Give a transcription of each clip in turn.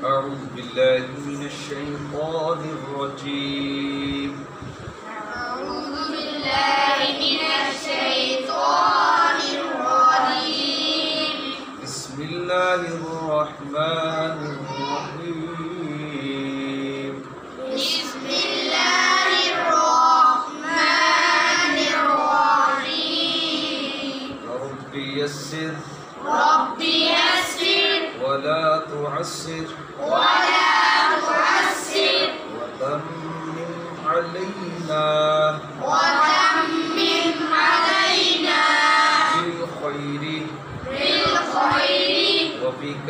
أعوذ بالله من الشيطان الرجيم. أعوذ بالله من الشيطان الرجيم. بسم الله الرحمن الرحيم. بسم الله الرحمن الرحيم. رب يسر رب يسر ولا تعسر ولا تعسر وتمم علينا وتمم علينا بالخير بالخير وبك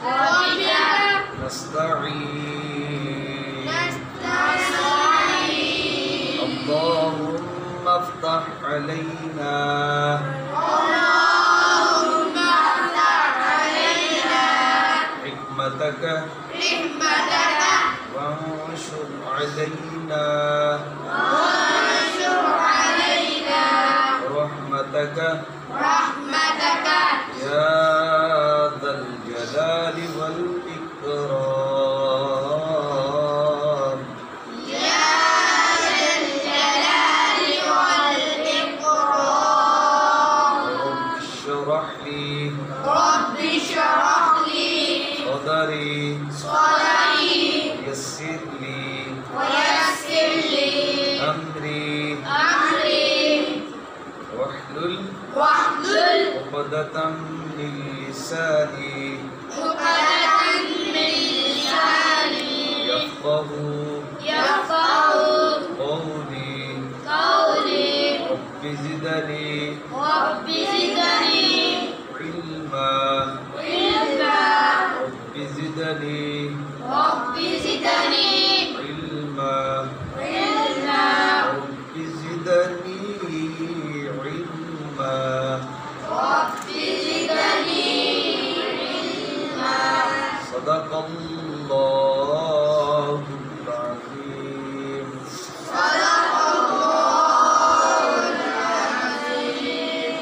وبك نستعين. نستعين. اللهم افتح علينا اللهم افتح علينا حكمتك رحمتك وانشر علينا وانشر علينا رحمتك رحمتك يا ذا الجلال والإكرام. يا ذا الجلال والإكرام. رب اشرح لي رب اشرح لي صدري صدري ويسر لي ويسر لي أمري أمري واحلل واحلل عقدة من لساني عقدة من لساني يفقهوا يفقهوا قولي. قولي. رب زدني رب زدني علما علما. رب زدني رب زدني علما علما. رب زدني علما. رب زدني علما. صدق الله العظيم. صدق الله العظيم.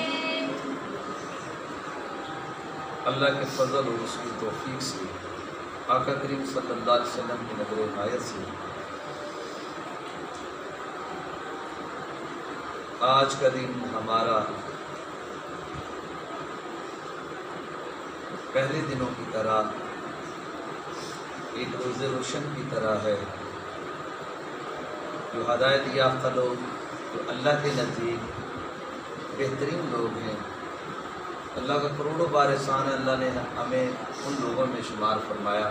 اللہ کے فضل اور اس کی توفیق سے آقا کریم صلی اللہ علیہ وسلم کی نظر عنایت سے آج کا دن ہمارا پہلے دنوں کی طرح ایک روز روشن کی طرح ہے. جو ہدایت یافتہ لوگ جو اللہ کے نزدیک بہترین لوگ ہیں، اللہ کا کروڑوں بار احسان ہے، اللہ نے ہمیں ان لوگوں میں شمار فرمایا.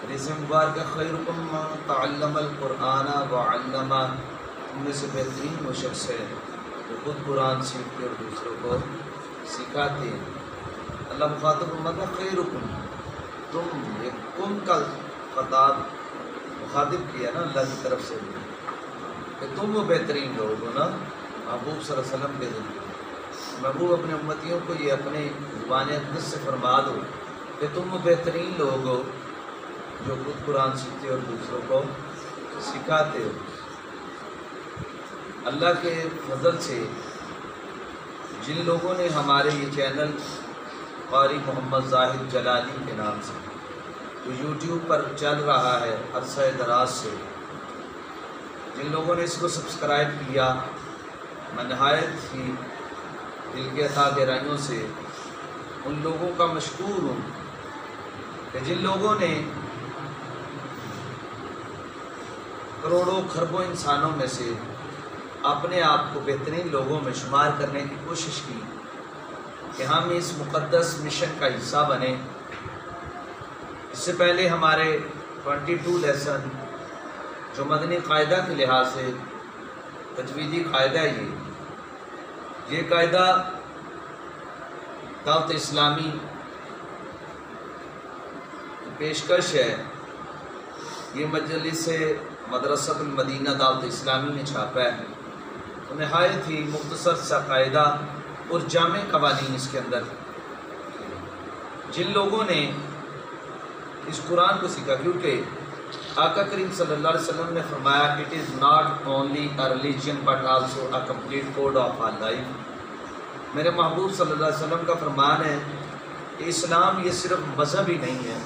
حدیث مبارک خیرکم من تعلم القرآن وعلمہ، تم میں سے بہترین وہ شخص ہے جو خود قرآن سیکھتے اور دوسروں کو سکھاتے ہیں. اللہ مخاطب امت ہے خیرکم، تم ایک کن کا خطاب مخاطب کیا نا اللہ کی طرف سے کہ تم وہ بہترین لوگ ہو نا. محبوب صلی اللہ علیہ وسلم کے ذریعے محبوب اپنے امتیوں کو یہ اپنے زبان اقدس سے فرما دو کہ تم وہ بہترین لوگ ہو جو خود قرآن سیکھتے اور دوسروں کو سکھاتے ہو. اللہ کے فضل سے جن لوگوں نے ہمارے یہ چینل قاری محمد ظاہر جلالی کے نام سے جو یوٹیوب پر چل رہا ہے عرصہ دراز سے، جن لوگوں نے اس کو سبسکرائب کیا، میں نہایت ہی دل کے عطا گہرائیوں سے ان لوگوں کا مشکور ہوں کہ جن لوگوں نے کروڑوں خربوں انسانوں میں سے اپنے آپ کو بہترین لوگوں میں شمار کرنے کی کوشش کی کہ ہم اس مقدس مشن کا حصہ بنیں. اس سے پہلے ہمارے 22 لیسن جو مدنی قاعدہ کے لحاظ سے تجویدی قاعدہ ہے، یہ قاعدہ دعوت اسلامی کی پیشکش ہے. یہ مجلس مدرسۃ المدینہ دعوت اسلامی نے چھاپا ہے. تو نہایت ہی مختصر سا قاعدہ اور جامع قوانین اس کے اندر. جن لوگوں نے اس قرآن کو سیکھا، کیونکہ آقا کریم صلی اللہ علیہ وسلم نے فرمایا it is not only a religion but also a complete code of our life. میرے محبوب صلی اللہ علیہ وسلم کا فرمان ہے کہ اسلام یہ صرف مذہب ہی نہیں ہے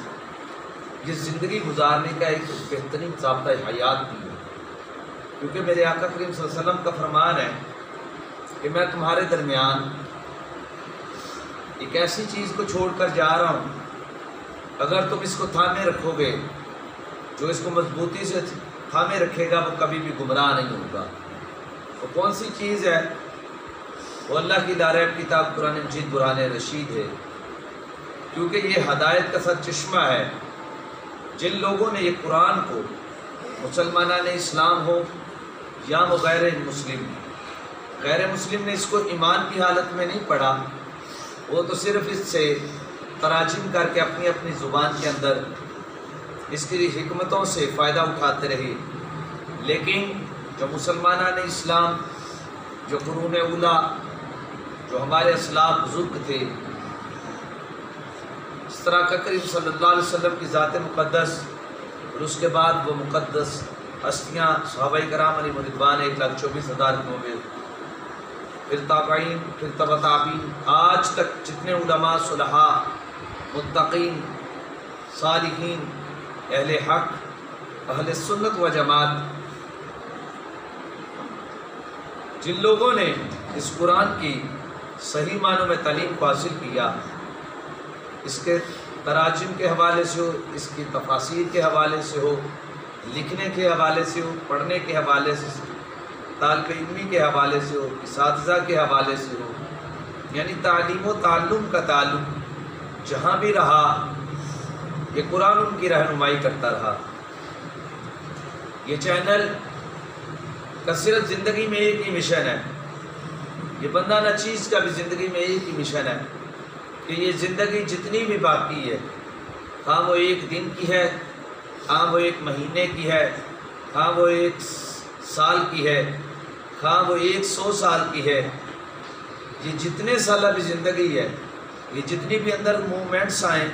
یہ زندگی گزارنے کا ایک بہترین ضابطہ حیات بھی ہے، کیونکہ میرے آقا کریم صلی اللہ علیہ وسلم کا فرمان ہے کہ میں تمہارے درمیان ایک ایسی چیز کو چھوڑ کر جا رہا ہوں، اگر تم اس کو تھامے رکھو گے، جو اس کو مضبوطی سے تھامے رکھے گا وہ کبھی بھی گمراہ نہیں ہوگا۔ وہ کون سی چیز ہے؟ وہ اللہ کی لاریب کتاب قرآن مجید برہان رشید ہے، کیونکہ یہ ہدایت کا سر چشمہ ہے۔ جن لوگوں نے یہ قرآن کو، مسلمانان اسلام ہو یا وہ غیر مسلم نے اس کو ایمان کی حالت میں نہیں پڑھا، وہ تو صرف اس سے تراجم کر کے اپنی اپنی زبان کے اندر اس کی حکمتوں سے فائدہ اٹھاتے رہے، لیکن جو مسلمانان اسلام، جو قرون اولیٰ، جو ہمارے اسلاف بزرگ تھے، اس طرح کا کریم صلی اللہ علیہ وسلم کی ذات مقدس اور اس کے بعد وہ مقدس ہستیاں صحابہ کرام علیہ رضوان 1,24,000 کے ہوئے، پھر تابعین، پھر تبع تابعین، آج تک جتنے علماء، صلحاء، متقین، صالحین، اہل حق، اہل سنت و جماعت، جن لوگوں نے اس قرآن کی صحیح معنوں میں تعلیم کو حاصل کیا، اس کے تراجم کے حوالے سے ہو، اس کی تفاسیر کے حوالے سے ہو، لکھنے کے حوالے سے ہو، پڑھنے کے حوالے سے، طالب علمی کے حوالے سے ہو، اساتذہ کے حوالے سے ہو، یعنی تعلیم و تعلم کا تعلق جہاں بھی رہا، یہ قرآن ان کی رہنمائی کرتا رہا۔ یہ چینل کا صرف زندگی میں ایک ہی مشن ہے، یہ بندہ نچیز کا بھی زندگی میں ایک ہی مشن ہے کہ یہ زندگی جتنی بھی باقی ہے، ہاں وہ ایک دن کی ہے، ہاں وہ ایک مہینے کی ہے، ہاں وہ 1 سال کی ہے، ہاں وہ 100 سال کی ہے، یہ جتنے سالہ بھی زندگی ہے، یہ جتنی بھی اندر مومنٹس آئیں،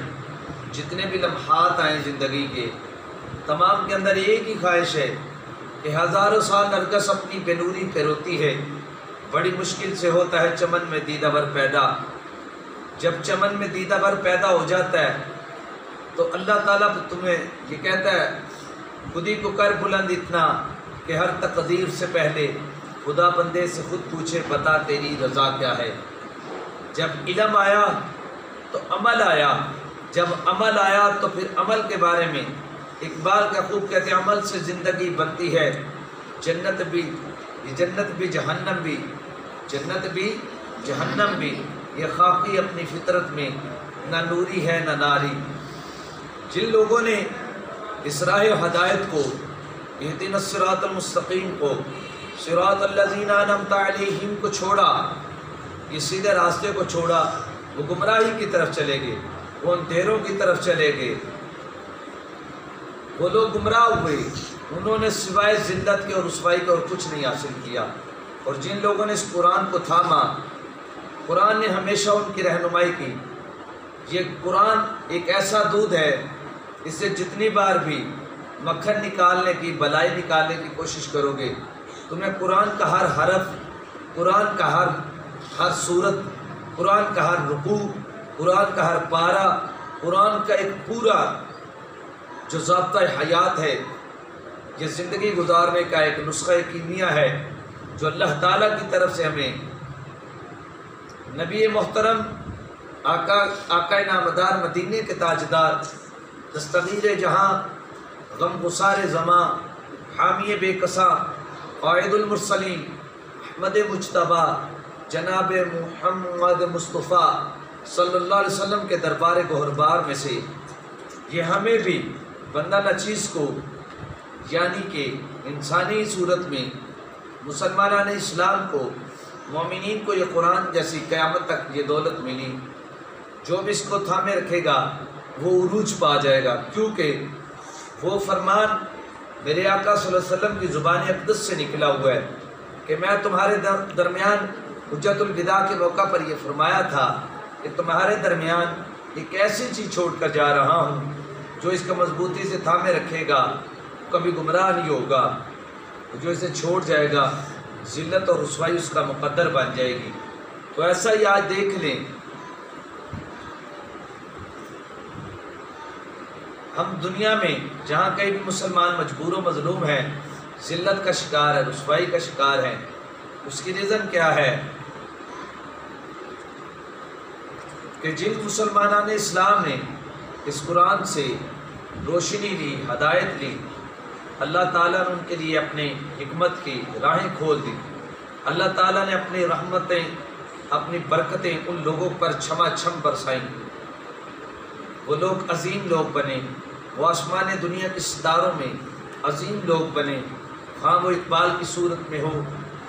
جتنے بھی لمحات آئیں زندگی کے، تمام کے اندر ایک ہی خواہش ہے کہ ہزاروں سال نرگس اپنی بنوری پہ روتی ہے، بڑی مشکل سے ہوتا ہے چمن میں دیدہ ور پیدا۔ جب چمن میں دیدہ ور پیدا ہو جاتا ہے تو اللہ تعالیٰ تمہیں یہ کہتا ہے، خودی کو کر بلند اتنا کہ ہر تقدیر سے پہلے خدا بندے سے خود پوچھے بتا تیری رضا کیا ہے۔ جب علم آیا تو عمل آیا، جب عمل آیا تو پھر عمل کے بارے میں اقبال کا خوب کہتے ہیں، عمل سے زندگی بنتی ہے، جنت بھی، یہ جنت بھی جہنم بھی، جنت بھی جہنم بھی، یہ خاکی اپنی فطرت میں نہ نوری ہے نہ ناری۔ جن لوگوں نے اس راہ ہدایت کو، اہدنا الصراط المستقیم کو، صراط الذین انعمت علیہم کو چھوڑا، یہ سیدھے راستے کو چھوڑا، وہ گمراہی کی طرف چلے گئے، وہ اندھیروں کی طرف چلے گئے، وہ لوگ گمراہ ہوئے، انہوں نے سوائے ذلت کے اور رسوائی کے اور کچھ نہیں حاصل کیا۔ اور جن لوگوں نے اس قرآن کو تھاما، قرآن نے ہمیشہ ان کی رہنمائی کی۔ یہ قرآن ایک ایسا دودھ ہے، اس سے جتنی بار بھی مکھن نکالنے کی، بلائی نکالنے کی کوشش کرو گے، تمہیں قرآن کا ہر حرف، قرآن کا ہر صورت، قرآن کا ہر رکوع، قرآن کا ہر پارہ، قرآن کا ایک پورا جو ضابطہ حیات ہے، یہ زندگی گزارنے کا ایک نسخہ کیمیا ہے جو اللہ تعالیٰ کی طرف سے ہمیں نبی محترم آقا نامدار، مدینے کے تاجدار، دستگیر جہاں، غم گسار زماں، حامی بے کساں، قائد المرسلین، احمد مجتبیٰ، جناب محمد مصطفیٰ صلی اللہ علیہ وسلم کے دربار گہربار میں سے یہ ہمیں بھی بندہ نچیز کو، یعنی کہ انسانی صورت میں مسلمانان اسلام کو، مومنین کو یہ قرآن جیسی قیامت تک یہ دولت ملی، جو بھی اس کو تھامے رکھے گا وہ عروج پا جائے گا، کیونکہ وہ فرمان میرے آقا صلی اللہ علیہ وسلم کی زبان اقدس سے نکلا ہوا ہے کہ میں تمہارے درمیان حجت الوداع کے موقع پر یہ فرمایا تھا کہ تمہارے درمیان ایک ایسی چیز چھوڑ کر جا رہا ہوں جو اس کو مضبوطی سے تھامے رکھے گا کبھی گمراہ نہیں ہوگا، جو اسے چھوڑ جائے گا ذلت اور رسوائی اس کا مقدر بن جائے گی۔ تو ایسا ہی آج دیکھ لیں ہم دنیا میں جہاں کہیں بھی مسلمان مجبور و مظلوم ہیں، ذلت کا شکار ہے، رسوائی کا شکار ہے، اس کی ریزن کیا ہے کہ جن مسلمانان اسلام نے اس قرآن سے روشنی لی، ہدایت لی، اللہ تعالیٰ نے ان کے لیے اپنے حکمت کی راہیں کھول دی، اللہ تعالیٰ نے اپنی رحمتیں، اپنی برکتیں ان لوگوں پر چھما چھم برسائیں، وہ لوگ عظیم لوگ بنے، وہ آسمان دنیا کے ستاروں میں عظیم لوگ بنے، خواہ وہ اقبال کی صورت میں ہو،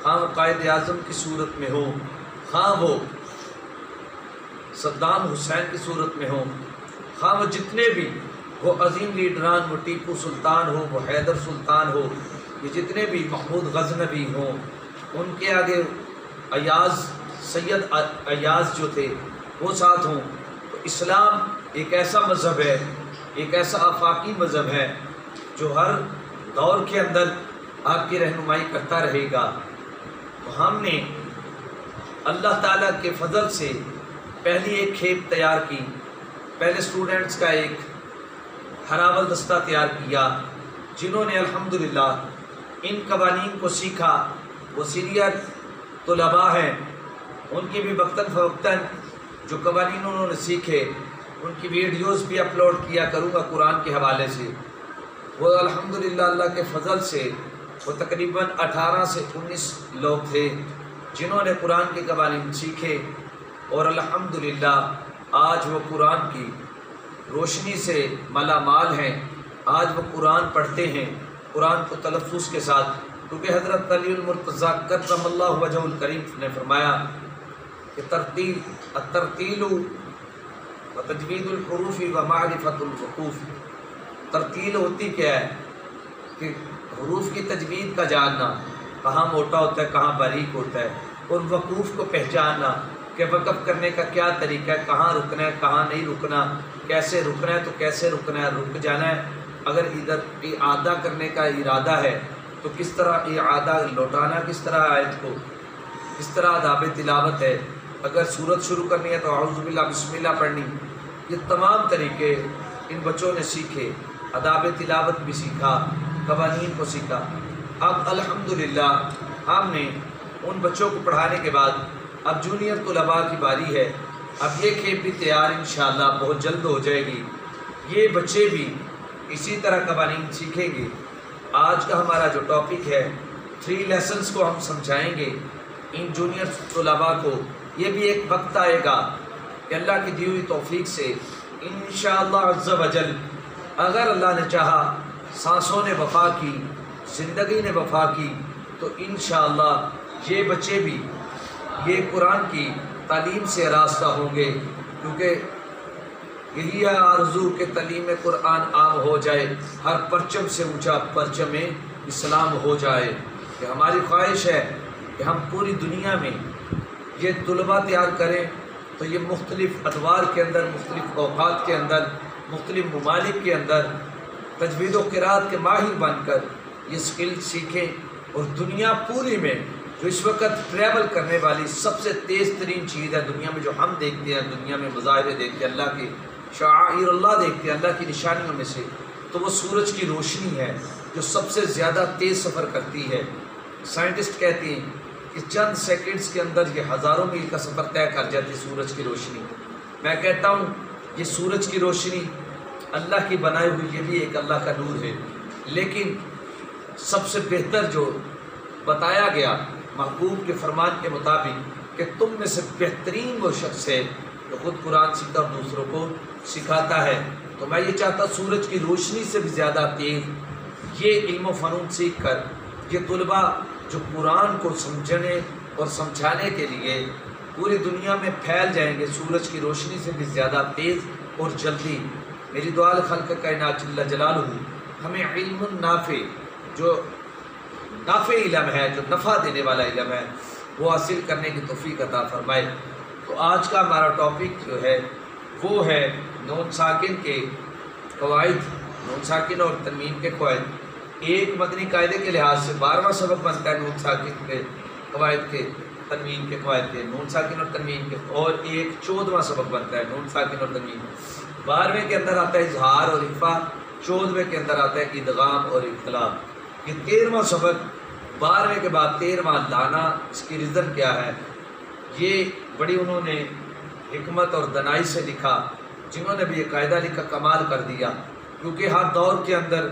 خواہ وہ قائد اعظم کی صورت میں ہو، خواہ وہ صدام حسین کی صورت میں ہو، خواہ وہ جتنے بھی وہ عظیم لیڈران، وہ ٹیپو سلطان ہو، وہ حیدر سلطان ہو، یہ جتنے بھی محمود غزنوی ہوں، ان کے آگے ایاز، سید ایاز جو تھے وہ ساتھ ہوں، تو اسلام ایک ایسا مذہب ہے، ایک ایسا آفاقی مذہب ہے جو ہر دور کے اندر آپ کی رہنمائی کرتا رہے گا۔ تو ہم نے اللہ تعالیٰ کے فضل سے پہلی ایک کھیپ تیار کی، پہلے اسٹوڈنٹس کا ایک ہراول دستہ تیار کیا، جنہوں نے الحمدللہ ان قوانین کو سیکھا، وہ سینئر طلباء ہیں، ان کی بھی وقتاً فوقتاً جو قوانین انہوں نے سیکھے ان کی ویڈیوز بھی اپلوڈ کیا کروں گا قرآن کے حوالے سے۔ وہ الحمدللہ اللہ کے فضل سے وہ تقریباً 18 سے 19 لوگ تھے جنہوں نے قرآن کے قوانین سیکھے، اور الحمدللہ آج وہ قرآن کی روشنی سے مالا مال ہیں، آج وہ قرآن پڑھتے ہیں قرآن کو تلفظ کے ساتھ، کیونکہ حضرت علی المرتضیٰ کرم اللہ وجہ الکریم نے فرمایا کہ الترتیل و تجوید الحروف و معرفت الوقوف۔ ترتیل ہوتی کیا ہے کہ حروف کی تجوید کا جاننا، کہاں موٹا ہوتا ہے کہاں باریک ہوتا ہے، اور وقوف کو پہچاننا کہ وقف کرنے کا کیا طریقہ ہے، کہاں رکنا ہے کہاں نہیں رکنا، کیسے رکنا ہے تو کیسے رکنا ہے، رک جانا ہے، اگر ادھر اعادہ کرنے کا ارادہ ہے تو کس طرح اعادہ لوٹانا، کس طرح آیت کو، کس طرح آداب تلاوت ہے، اگر سورت شروع کرنی ہے تو اعوذ باللہ بسم اللہ پڑھنی، یہ تمام طریقے ان بچوں نے سیکھے، آداب تلاوت بھی سیکھا، قوانین کو سیکھا۔ اب الحمدللہ ہم نے ان بچوں کو پڑھانے کے بعد اب جونیئر طلباء کی باری ہے، اب یہ کھیپ بھی تیار انشاءاللہ بہت جلد ہو جائے گی، یہ بچے بھی اسی طرح قوانین سیکھیں گے۔ آج کا ہمارا جو ٹاپک ہے 3 لیسنز کو ہم سمجھائیں گے ان جونیئر طلباء کو، یہ بھی ایک وقت آئے گا کہ اللہ کی دی ہوئی توفیق سے انشاءاللہ عز و جل اگر اللہ نے چاہا، سانسوں نے وفا کی، زندگی نے وفا کی، تو انشاءاللہ یہ بچے بھی یہ قرآن کی تعلیم سے راستہ ہوں گے، کیونکہ یہی ہے آرزو کہ تعلیم قرآن عام ہو جائے، ہر پرچم سے اونچا پرچم اسلام ہو جائے، کہ ہماری خواہش ہے کہ ہم پوری دنیا میں یہ طلباء تیار کریں، تو یہ مختلف ادوار کے اندر، مختلف اوقات کے اندر، مختلف ممالک کے اندر تجوید و قرات کے ماہر بن کر یہ سکل سیکھیں، اور دنیا پوری میں جو اس وقت ٹریول کرنے والی سب سے تیز ترین چیز ہے دنیا میں، جو ہم دیکھتے ہیں دنیا میں مظاہرے دیکھتے ہیں، اللہ کے شعائر اللہ دیکھتے ہیں، اللہ کی نشانیوں میں سے، تو وہ سورج کی روشنی ہے جو سب سے زیادہ تیز سفر کرتی ہے۔ سائنٹسٹ کہتے ہیں کہ چند سیکنڈز کے اندر یہ ہزاروں میل کا سفر طے کر جاتی ہے سورج کی روشنی۔ میں کہتا ہوں یہ سورج کی روشنی اللہ کی بنائی ہوئی، یہ بھی ایک اللہ کا نور ہے، لیکن سب سے بہتر جو بتایا گیا محبوب کے فرمان کے مطابق کہ تم میں سے بہترین وہ شخص ہے جو خود قرآن سیکھتا اور دوسروں کو سکھاتا ہے۔ تو میں یہ چاہتا سورج کی روشنی سے بھی زیادہ تیز یہ علم و فنون سیکھ کر یہ طلباء جو قرآن کو سمجھنے اور سمجھانے کے لیے پوری دنیا میں پھیل جائیں گے، سورج کی روشنی سے بھی زیادہ تیز اور جلدی۔ میری دعا خلق کائنات جل جلالہ ہمیں علم نافع، جو نافع علم ہے، جو نفع دینے والا علم ہے، وہ حاصل کرنے کی توفیق عطا فرمائے۔ تو آج کا ہمارا ٹاپک جو ہے وہ ہے نون ساکن کے قواعد، نون ساکن اور تنوین کے قواعد۔ ایک مدنی قاعدے کے لحاظ سے 12واں سبق بنتا ہے نون ساکن کے قواعد کے، تنوین کے قواعد کے، نون ساکن اور تنوین کے، اور ایک 14واں سبق بنتا ہے نون ساکن اور تنوین۔ 12ویں کے اندر آتا ہے اظہار اور اخفا، 14ویں کے اندر آتا ہے ادغام اور اخلا۔ یہ 13واں سبق، 12ویں کے بعد 13واں لانا، اس کی ریزن کیا ہے؟ یہ بڑی انہوں نے حکمت اور دنائی سے لکھا، جنہوں نے بھی یہ قاعدہ لکھا کمال کر دیا، کیونکہ ہر دور کے اندر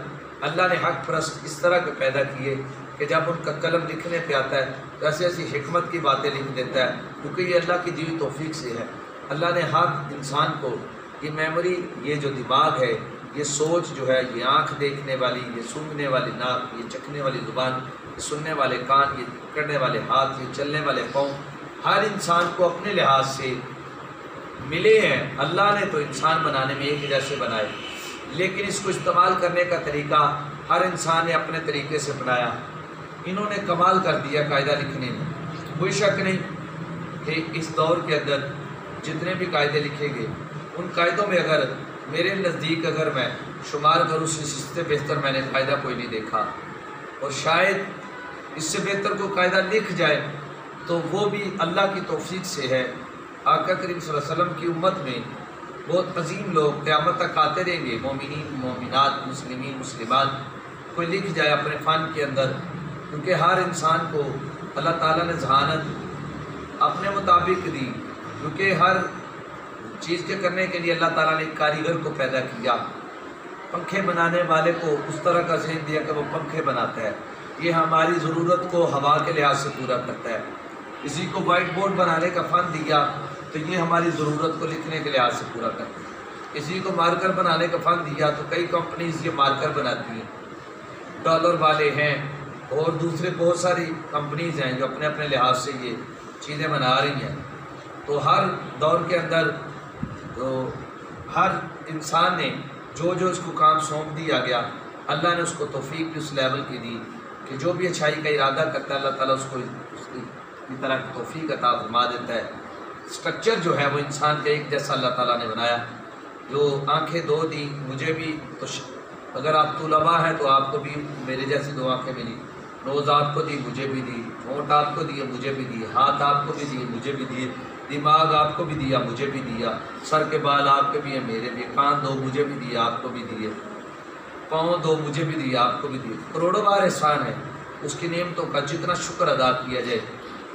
اللہ نے حق پرست اس طرح کے پیدا کیے کہ جب ان کا قلم لکھنے پہ آتا ہے تو ایسی ایسی حکمت کی باتیں لکھ دیتا ہے، کیونکہ یہ اللہ کی دی ہوئی توفیق سے ہے۔ اللہ نے ہر انسان کو یہ میموری، یہ جو دماغ ہے، یہ سوچ جو ہے، یہ آنکھ دیکھنے والی، یہ سونگنے والی ناک، یہ چکھنے والی زبان، یہ سننے والے کان، یہ پکڑنے والے ہاتھ، یہ چلنے والے پاؤں، ہر انسان کو اپنے لحاظ سے ملے ہیں۔ اللہ نے تو انسان بنانے میں ایک جیسے بنائے، لیکن اس کو استعمال کرنے کا طریقہ ہر انسان نے اپنے طریقے سے بنایا۔ انہوں نے کمال کر دیا قاعدہ لکھنے میں۔ کوئی شک نہیں کہ اس دور کے اندر جتنے بھی قاعدے لکھے گئے، ان قاعدوں میں اگر میرے نزدیک اگر میں شمار کروں، اس سے بہتر میں نے قاعدہ کوئی نہیں دیکھا، اور شاید اس سے بہتر کوئی قاعدہ لکھ جائے تو وہ بھی اللہ کی توفیق سے ہے۔ آقا کریم صلی اللہ علیہ وسلم کی امت میں بہت عظیم لوگ قیامت تک آتے رہیں گے، مومنین، مومنات، مسلمین، مسلمان، کوئی لکھ جائے اپنے فن کے اندر، کیونکہ ہر انسان کو اللہ تعالیٰ نے ذہانت اپنے مطابق دی، کیونکہ ہر چیز کے کرنے کے لیے اللہ تعالیٰ نے ایک کاریگر کو پیدا کیا۔ پنکھے بنانے والے کو اس طرح کا ذہن دیا کہ وہ پنکھے بناتا ہے، یہ ہماری ضرورت کو ہوا کے لحاظ سے پورا کرتا ہے۔ کسی کو وائٹ بورڈ بنانے کا فن دیا تو یہ ہماری ضرورت کو لکھنے کے لحاظ سے پورا کرتا ہے۔ کسی کو مارکر بنانے کا فن دیا تو کئی کمپنیز یہ مارکر بناتی ہیں، ڈالر والے ہیں اور دوسرے بہت ساری کمپنیز ہیں جو اپنے اپنے لحاظ سے یہ چیزیں بنا رہی ہیں۔ تو ہر دور کے اندر تو ہر انسان نے جو اس کو کام سونپ دیا گیا، اللہ نے اس کو توفیق بھی اس لیول کی دی کہ جو بھی اچھائی کا ارادہ کرتا ہے اللہ تعالیٰ اس کو اس طرح کی توفیق عطا فرما دیتا ہے۔ سٹرکچر جو ہے وہ انسان کا ایک جیسا اللہ تعالیٰ نے بنایا۔ جو آنکھیں دو دی مجھے بھی، تو اگر آپ طلباء ہیں تو آپ کو بھی میرے جیسی دو آنکھیں ملی، نوز آپ کو دی مجھے بھی دی، ہونٹ آپ کو دیے مجھے بھی دی، ہاتھ آپ کو بھی دیے مجھے بھی دیے، دماغ آپ کو بھی دیا مجھے بھی دیا، سر کے بال آپ کے بھی ہیں میرے بھی، کان دو مجھے بھی دیے آپ کو بھی دیے، پاؤں دو مجھے بھی دیے آپ کو بھی دیے۔ کروڑوں بار احسان ہے، اس کی نعمتوں کا جتنا شکر ادا کیا جائے،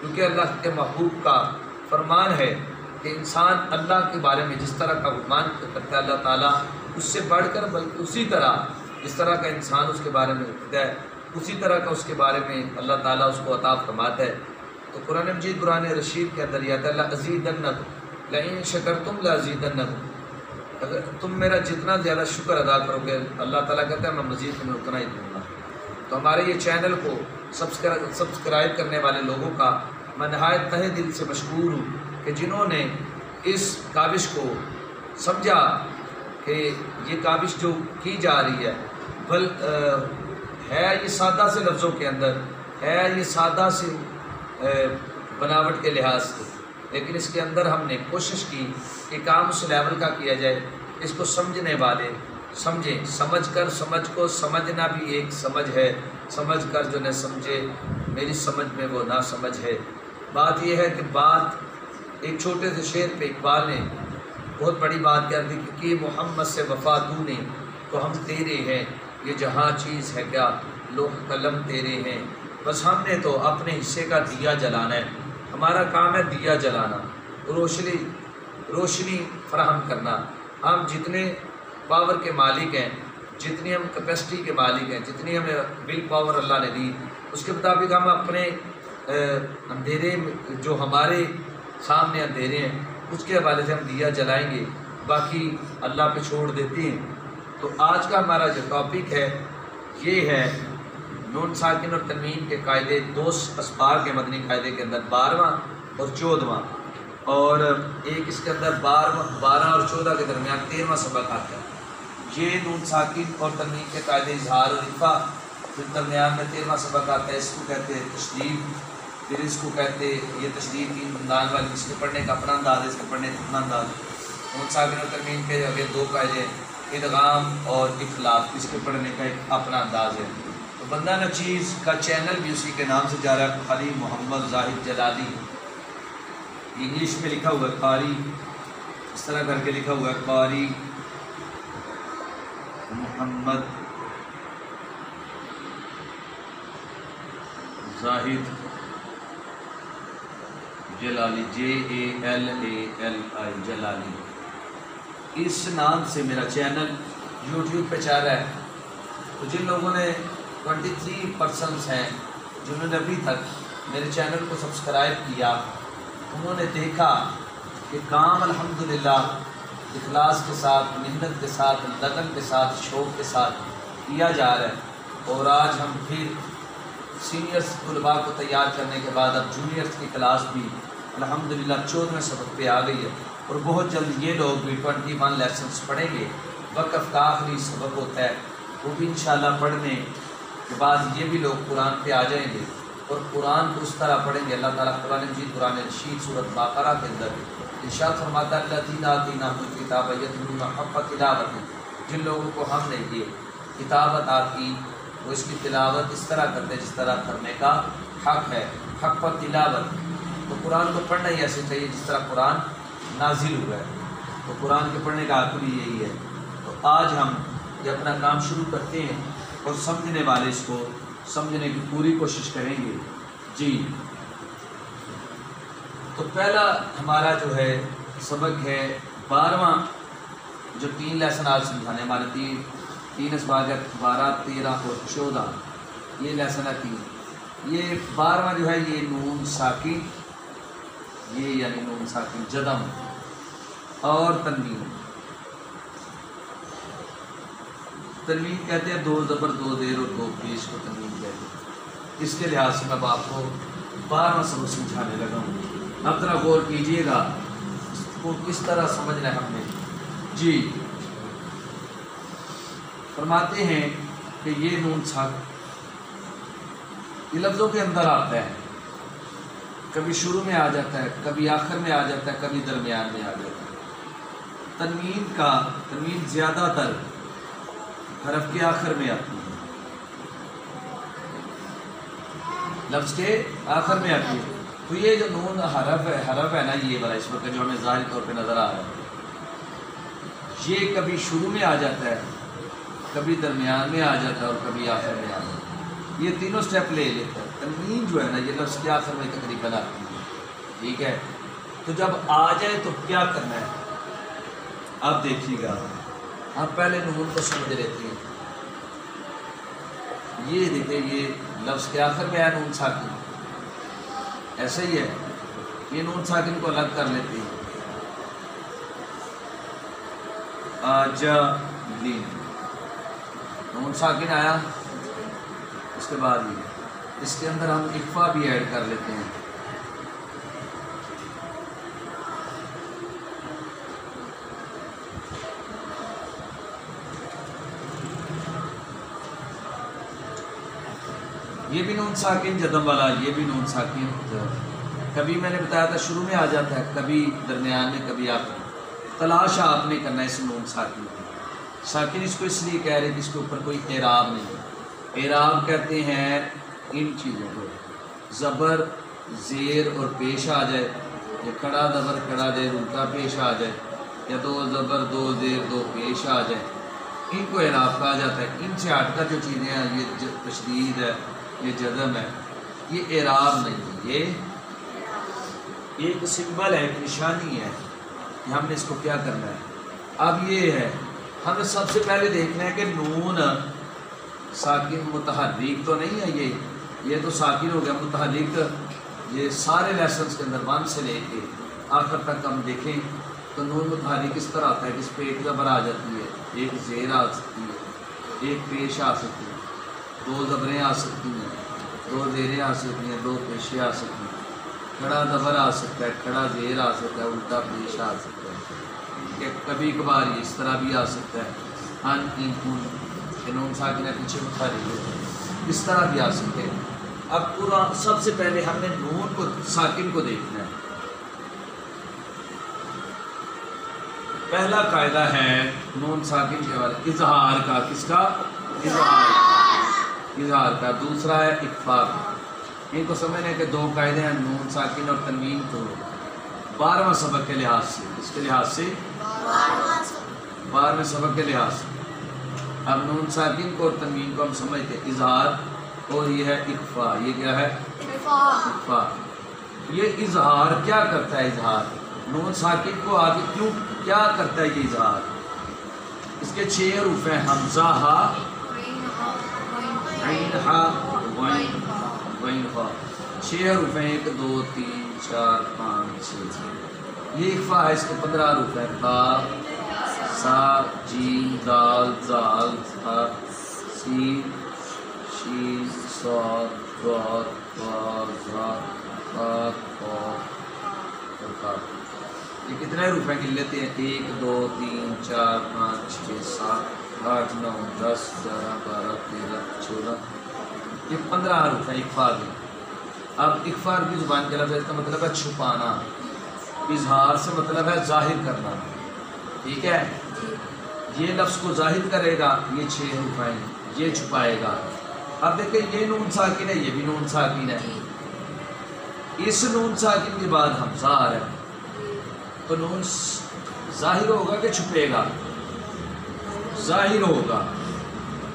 کیونکہ اللہ کے محبوب کا فرمان ہے کہ انسان اللہ کے بارے میں جس طرح کا گمان کرتا ہے اللہ تعالیٰ اس سے بڑھ کر، بلکہ اسی طرح جس طرح کا انسان اس کے بارے میں کہتا ہے اسی طرح کا اس کے بارے میں اللہ تعالیٰ اس کو عطا فرماتا ہے۔ تو قرآن مجید قرآن رشید کے اندر یہ آتا ہے لَأَزِيدَنَّكُمْ لَئِن شَكَرْتُمْ لَأَزِيدَنَّكُمْ، اگر تم میرا جتنا زیادہ شکر ادا کرو گے اللہ تعالیٰ کہتا ہے میں مزید تمہیں اتنا ہی دوں گا۔ تو ہمارے یہ چینل کو سبسکرائب کرنے والے لوگوں کا میں نہایت تہہ دل سے مشکور ہوں کہ جنہوں نے اس کاوش کو سمجھا کہ یہ کاوش جو کی جا رہی ہے ہے یہ سادہ سے لفظوں کے اندر ہے، یہ سادہ سے بناوٹ کے لحاظ سے، لیکن اس کے اندر ہم نے کوشش کی کہ کام اس لیول کا کیا جائے، اس کو سمجھنے والے سمجھیں، سمجھ کو سمجھنا بھی ایک سمجھ ہے، سمجھ کر جو نہ سمجھے میری سمجھ میں وہ نہ سمجھ ہے۔ بات یہ ہے کہ بات ایک چھوٹے سے شعر پہ اقبال نے بہت بڑی بات کر دی کہ محمد سے وفا تو نے تو ہم تیرے ہیں، یہ جہاں چیز ہے کیا لوح قلم تیرے ہیں، بس ہم نے تو اپنے حصے کا دیا جلانا ہے، ہمارا کام ہے دیا جلانا، روشنی فراہم کرنا۔ ہم جتنے پاور کے مالک ہیں، جتنی ہم کیپیسٹی کے مالک ہیں، جتنی ہمیں ول پاور اللہ نے دی، اس کے مطابق ہم اپنے اندھیرے جو ہمارے سامنے اندھیرے ہیں اس کے حوالے سے ہم دیا جلائیں گے، باقی اللہ پہ چھوڑ دیتے ہیں۔ تو آج کا ہمارا جو ٹاپک ہے یہ ہے نون ساکن اور تنوین کے قاعدے، دو اسباغ کے مدنی قاعدے کے اندر 12واں اور 14واں، اور ایک اس کے اندر 12 اور 14 کے درمیان 13واں سبق آتا ہے۔ یہ نون ساکن اور تنوین کے قاعدے اظہار اور اخفا، پھر درمیان میں 13واں سبق آتا ہے، اس کو کہتے ہیں تشدید، پھر اس کو کہتے ہیں یہ تشدید کی انداز والی، اس کے پڑھنے کا اپنا انداز ہے، اس کے پڑھنے کا اپنا انداز۔ نون ساکن اور تنوین کے اگلے دو قاعدے ادغام اور اخلاف، اس کے پڑھنے کا ایک اپنا انداز ہے۔ تو بندہ نچیز کا چینل بھی اسی کے نام سے جا رہا ہے، قاری محمد زاہد جلالی، انگلش میں لکھا ہوا ہے قاری، اس طرح کر کے لکھا ہوا ہے قاری محمد زاہد جلالی JALALI جلالی، اس نام سے میرا چینل یوٹیوب پہ چل رہا ہے۔ تو جن لوگوں نے 23 پرسنس ہیں جنہوں نے ابھی تک میرے چینل کو سبسکرائب کیا، انہوں نے دیکھا کہ کام الحمدللہ اخلاص کے ساتھ، محنت کے ساتھ، لگن کے ساتھ، شوق کے ساتھ کیا جا رہا ہے۔ اور آج ہم پھر سینئرس طلباء کو تیار کرنے کے بعد اب جونیئرس کی کلاس بھی الحمدللہ 14ویں سبق پہ آ گئی ہے، اور بہت جلد یہ لوگ بھی 21 لیسنس پڑھیں گے۔ وقف کا آخری سبق ہوتا ہے، وہ بھی انشاءاللہ پڑھنے کے بعد یہ بھی لوگ قرآن پہ آ جائیں گے، اور قرآن کو اس طرح پڑھیں گے۔ اللہ تعالیٰ قرآن مجید قرآن رشید سورۃ بقرہ کے اندر ارشاد فرماتا ہے الذین آتیناہم الکتاب یتلون حق تلاوتہ، جن لوگوں کو ہم نے یہ کتاب عطا کی وہ اس کی تلاوت اس طرح کرتے جس طرح کرنے کا حق ہے، حق پر تلاوت۔ تو قرآن کو پڑھنا ہی ایسے چاہیے جس طرح قرآن نازل ہوا ہے، تو قرآن کے پڑھنے کا حق بھی یہی ہے۔ تو آج ہم یہ اپنا کام شروع کرتے ہیں، اور سمجھنے والے اس کو سمجھنے کی پوری کوشش کریں گے۔ جی، تو پہلا ہمارا جو ہے سبق ہے 12واں، جو 3 لیسن آج سمجھانے ہمارے 3 اسباق 12 13 اور 14، یہ لیسن ہے 3۔ یہ 12واں جو ہے یہ نون ساکن، یہ یعنی نون ساکن جدم اور تنوین۔ تنوین کہتے ہیں 2 زبر 2 زیر اور 2 پیش کو تنوین کہتے ہیں۔ اس کے لحاظ سے میں آپ کو 12واں سبق سمجھانے لگا ہوں، اب ذرا غور کیجیے گا اس کو کس طرح سمجھنا ہے ہم نے۔ جی، فرماتے ہیں کہ یہ نون ساکن یہ لفظوں کے اندر آتا ہے، کبھی شروع میں آ جاتا ہے، کبھی آخر میں آ جاتا ہے، کبھی درمیان میں آ جاتا ہے۔ تنوین زیادہ تر حرف کے آخر میں آتی ہے، لفظ کے آخر میں آتی ہے۔ تو یہ جو نون حرف ہے نا، یہ والا اس وقت جو ہمیں ظاہری طور پہ نظر آ رہا ہے، یہ کبھی شروع میں آ جاتا ہے، کبھی درمیان میں آ جاتا ہے، اور کبھی آخر میں آ جاتا ہے۔ یہ تینوں سٹیپ لے لیتا ہے۔ تنوین جو ہے نا یہ لفظ کے آخر میں تقریباً آتی ہے، ٹھیک ہے۔ تو جب آ جائے تو کیا کرنا ہے، آپ دیکھیے گا۔ ہم پہلے نون کو سمجھ لیتے ہیں۔ یہ دیکھیں، یہ لفظ کے آخر میں ہے نون ساکن، ایسا ہی ہے۔ یہ نون ساکن کو الگ کر لیتے ہیں، آجالین نون ساکن آیا، اس کے بعد یہ اس کے اندر ہم اخفا بھی ایڈ کر لیتے ہیں۔ یہ بھی نون ساکن جدم والا، یہ بھی نون ساکن جدم۔ کبھی میں نے بتایا تھا شروع میں آ جاتا ہے، کبھی درمیان میں، کبھی آخر میں۔ تلاش آپ نے کرنا ہے اس نون ساکن کی۔ ساکن اس کو اس لیے کہہ رہے کہ اس کے اوپر کوئی اعراب نہیں ہے۔ اعراب کہتے ہیں ان چیزوں کو، زبر زیر اور پیش آ جائے، یا کڑا زبر کڑا زیر الٹا پیش آ جائے، یا 2 زبر 2 زیر 2 پیش آ جائے، ان کو اعراب کہا جاتا ہے۔ ان سے ہٹ کر جو چیزیں ہیں، یہ تشدید ہے، یہ جزم ہے، یہ اعراب نہیں ہے، یہ ایک سمبل ہے، ایک نشانی ہے کہ ہم نے اس کو کیا کرنا ہے۔ اب یہ ہے، ہمیں سب سے پہلے دیکھنا ہے کہ نون ساکن متحرک تو نہیں ہے، یہ تو ساکن ہو گیا۔ متحرک یہ سارے لیسنس کے اندر 1 سے لے کے آخر تک ہم دیکھیں تو نون متحرک اس طرح آتا ہے کہ اس پہ ایک زبر آ جاتی ہے، ایک زیر آ سکتی ہے، ایک پیش آ سکتی ہے، 2 زبریں آ سکتی ہیں، 2 زیریں آ سکتی ہیں، 2 پیشیں آ سکتی ہیں، کھڑا زبر آ سکتا ہے، کھڑا زیر آ سکتا ہے، الٹا پیش آ سکتا ہے، کہ کبھی کبھار اس طرح بھی آ سکتا ہے، ان ان ان نون ساکن پیچھے متحرک ہے، اس طرح بھی آ سکتے ہیں۔ اب پورا سب سے پہلے ہم نے نون کو ساکن کو دیکھنا ہے۔ پہلا قاعدہ ہے نون ساکن کے والے اظہار کا، کس کا؟ اظہار کا۔ دوسرا ہے اخفا کا۔ ان کو سمجھنے کے 2 قاعدے ہیں، نون ساکن اور تنوین کو 12واں سبق کے لحاظ سے، اس کے لحاظ سے 12ویں سبق کے لحاظ سے اب نون ساکن کو اور تنوین کو ہم سمجھتے ہیں اظہار، اور یہ ہے اخفا. یہ کیا ہے؟ اخفا. یہ اظہار کیا کرتا ہے؟ اظہار نون ساکن کو آگے کیوں کیا کرتا ہے یہ اظہار؟ اس کے 6 حروف ہیں، حمزہ، ہا، عین، ہا، غین، غین، فا. 6 حروف ہیں، 1 2 3 4 5 6. یہ اخفا ہے، اس کے 15 حروف ہیں، تا، سا، جیم، دال، زال، ظا، سین، شین، صاد، ضاد، طا، ظا، طا، قاف اور کاف. یہ کتنے حروف ہیں؟ گن لیتے ہیں. 1 2 3 4 5 6 7 8 9 10 11 12 13 14. یہ 15 حروف ہیں اخفا کے. اب اخفا کی زبان کے لفظ ہے، اس کا مطلب ہے چھپانا. اظہار سے مطلب ہے ظاہر کرنا. ٹھیک ہے، یہ لفظ کو ظاہر کرے گا، یہ 6 حروف ہیں، یہ چھپائے گا. اب دیکھیں یہ نون ساکن ہے، یہ بھی نون ساکن ہے. اس نون ساکن کے بعد حمزہ آ رہا ہے، تو نون ظاہر ہوگا کہ چھپے گا؟ ظاہر ہوگا.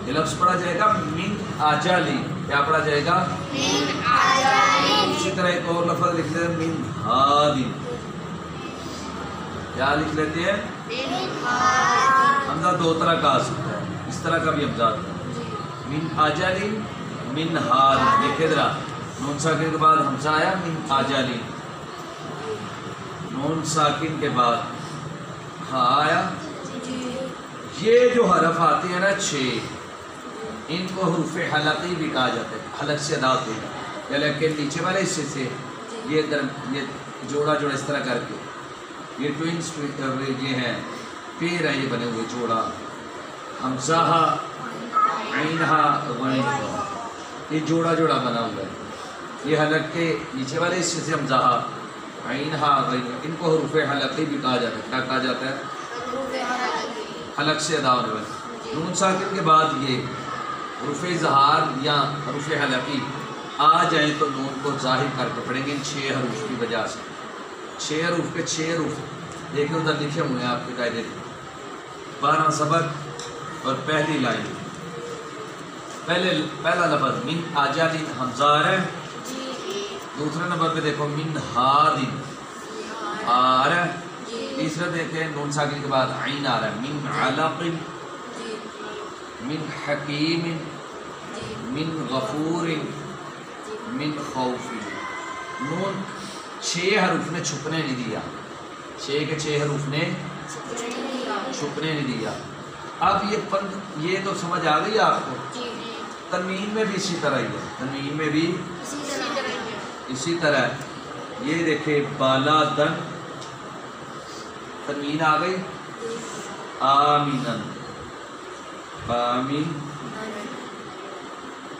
یہ لفظ پڑھا جائے گا من آجالی. کیا پڑھا جائے گا؟ اسی طرح ایک اور لفظ لکھ لیتے ہیں من ہادی. کیا لکھ لیتے ہیں؟ حمزہ 2 طرح کا آ سکتا ہے، اس طرح کا بھی حمزہ آتا ہے. من آجالی، من ہادی. دیکھیں ذرا، نون ساکن کے بعد حمزہ آیا، من آجالی. نون ساکن کے بعد ہاں آیا. یہ جو حرف آتے ہیں نا 6، ان کو حروف حلقی بھی کہا جاتا ہے. حلق سے ادا ہوتے ہیں، لیکن نیچے والے حصے سے یہ جوڑا جوڑا اس طرح کر کے، یہ ٹوئنس یہ ہیں، پیر ہیں، یہ بنے ہوئے جوڑا. حمزہ، عین، ہا، غین، یہ جوڑا جوڑا بنا ہوا ہے. یہ حلق کے نیچے والے حصے سے حمزہ، عین، ہا، غین، ان کو حروف حلقی بھی کہا جاتا ہے. کیا کہا جاتا ہے؟ حلق سے ادا ہونے والے. نون ساکن کے بعد یہ حروف اظہار یا حروف حلقی آ جائیں تو نون کو ظاہر کر کے پڑھیں گے ان 6 حروف کی وجہ سے. 6 حروف کے 6 حروف دیکھیں ادھر لکھے ہوئے ہیں آپ کے قاعدے. 12 سبق اور پہلی لائن، پہلا لفظ من آجالین حمزہ آ رہا ہے. دوسرے نمبر پہ دیکھو من ہادین آ رہا ہے. تیسرا دیکھیں نون ساکن کے بعد عین آ رہا ہے. من علق، من حکیم، من غفور، من خوف. نون 6 حروف نے چھپنے نہیں دیا. 6 کے 6 حروف نے چھپنے نہیں دیا. اب یہ تو سمجھ آ گئی آپ کو. تنوین میں بھی اسی طرح ہی ہے. تنوین میں بھی اسی طرح ہے. یہ دیکھیں بالا دن تنوین آ گئی. آمینن، آمین،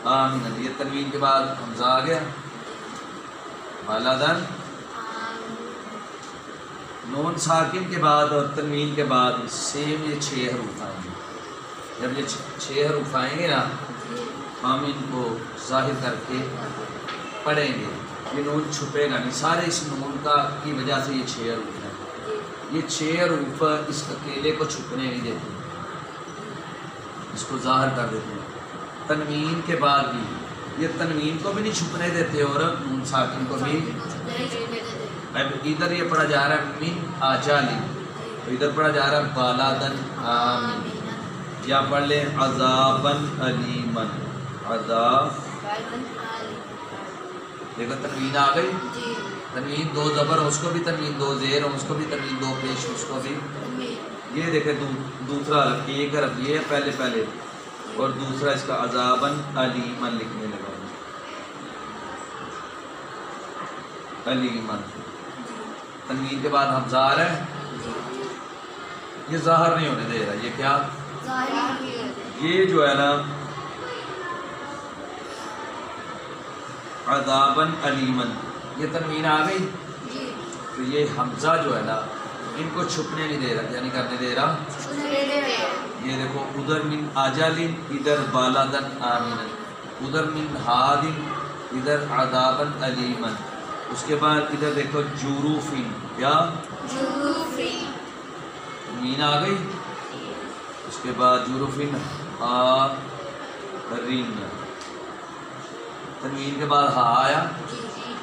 آمینن. یہ تنوین کے بعد حمزہ آ گیا. بالا دن. نون ساکن کے بعد اور تنوین کے بعد سیم یہ 6 حروف آئیں گے. جب یہ 6 حروف آئیں گے نا، ہم ان کو ظاہر کر کے پڑھیں گے. یہ نون چھپے گا نہیں. سارے اس نون کی وجہ سے یہ 6 حروف ہیں. یہ 6 حروف اس اکیلے کو چھپنے نہیں دیتے، اس کو ظاہر کر دیتے ہیں. تنوین کے بعد بھی یہ تنوین کو بھی نہیں چھپنے دیتے اور نون ساکن کو بھی. اب ادھر یہ پڑھا جا رہا ہے من آجالی، تو ادھر پڑھا جا رہا ہے بالادن آمین. یا پڑھ لیں عذابن علیمن. عذاب، دیکھو تنوین آ گئی. تنوین 2 زبر ہو، اس کو بھی تنوین 2 زیر ہو، اس کو بھی تنوین 2 پیش ہو، اس کو بھی. یہ دیکھیں دوسرا حرف، ایک حرف یہ ہے پہلے اور دوسرا اس کا عذابن علیمن لکھنے لگا. علیمن. تنوین کے بعد حمزہ آ رہا ہے. یہ ظاہر نہیں ہونے دے رہا. یہ کیا؟ یہ جو ہے نا عذابن علیمن، یہ تنوین آ گئی. تو یہ حمزہ جو ہے نا ان کو چھپنے نہیں دے رہا، یعنی کرنے دے رہا. یہ دیکھو ادھر من آجالین، ادھر بالادن آمینن، ادھر من ہادن، ادھر عذابن علیمن. اس کے بعد ادھر دیکھو جوروفین. کیا؟ تنوین آ گئی. اس کے بعد جوروفین رین، تنوین کے بعد ہا آیا،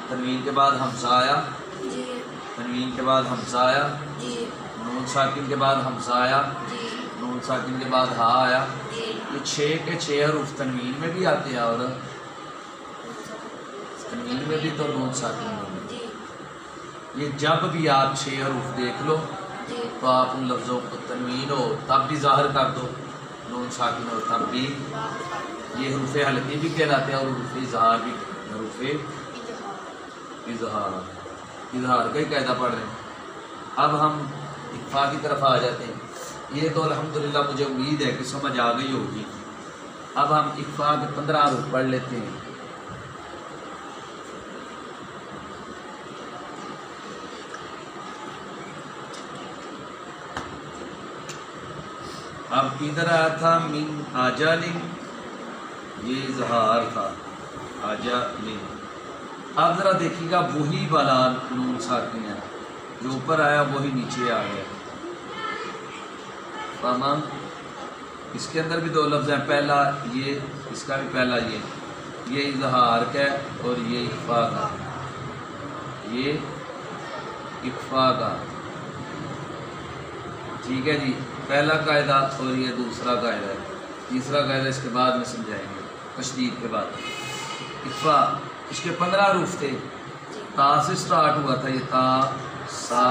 تنوین کے بعد حمزہ آیا، تنوین کے بعد حمزہ آیا، نون ساکن کے بعد حمزہ آیا، نون ساکن کے بعد ہا آیا۔ یہ 6 کے 6 حروف تنوین میں بھی آتے ہیں اور تنوین میں بھی تو نون ساکن میں۔ یہ جب بھی آپ 6 حروف دیکھ لو تو آپ ان لفظوں کو تنوین ہو تب بھی ظاہر کر دو، نون ساکن ہو تب بھی۔ یہ حروف حلقی بھی کہلاتے ہیں اور حروف اظہار بھی، حروف اظہار، اظہار کا ہی قاعدہ پڑھ رہے ہیں۔ اب ہم اخفا کی طرف آ جاتے ہیں۔ یہ تو الحمدللہ مجھے امید ہے کہ سمجھ آ گئی ہوگی۔ اب ہم اخفا کے 15 حروف پڑھ لیتے ہیں۔ اب ادھر آیا تھا من آجال، یہ اظہار تھا آجال۔ اب ذرا دیکھیے گا وہی والا نون ساکن ہے، جو اوپر آیا وہی نیچے آ گیا۔ فما، اس کے اندر بھی 2 لفظ ہیں، پہلا یہ، اس کا بھی پہلا یہ اظہار کا ہے اور یہ اخفا کا، یہ اخفا کا، ٹھیک ہے جی۔ پہلا قاعدہ اور یہ دوسرا قاعدہ ہے، تیسرا قاعدہ اس کے بعد میں سمجھائیں گے تشدید کے بعد۔ اخفا اس کے 15 حروف تھے، تا سے سٹارٹ ہوا تھا، یہ تا، سا،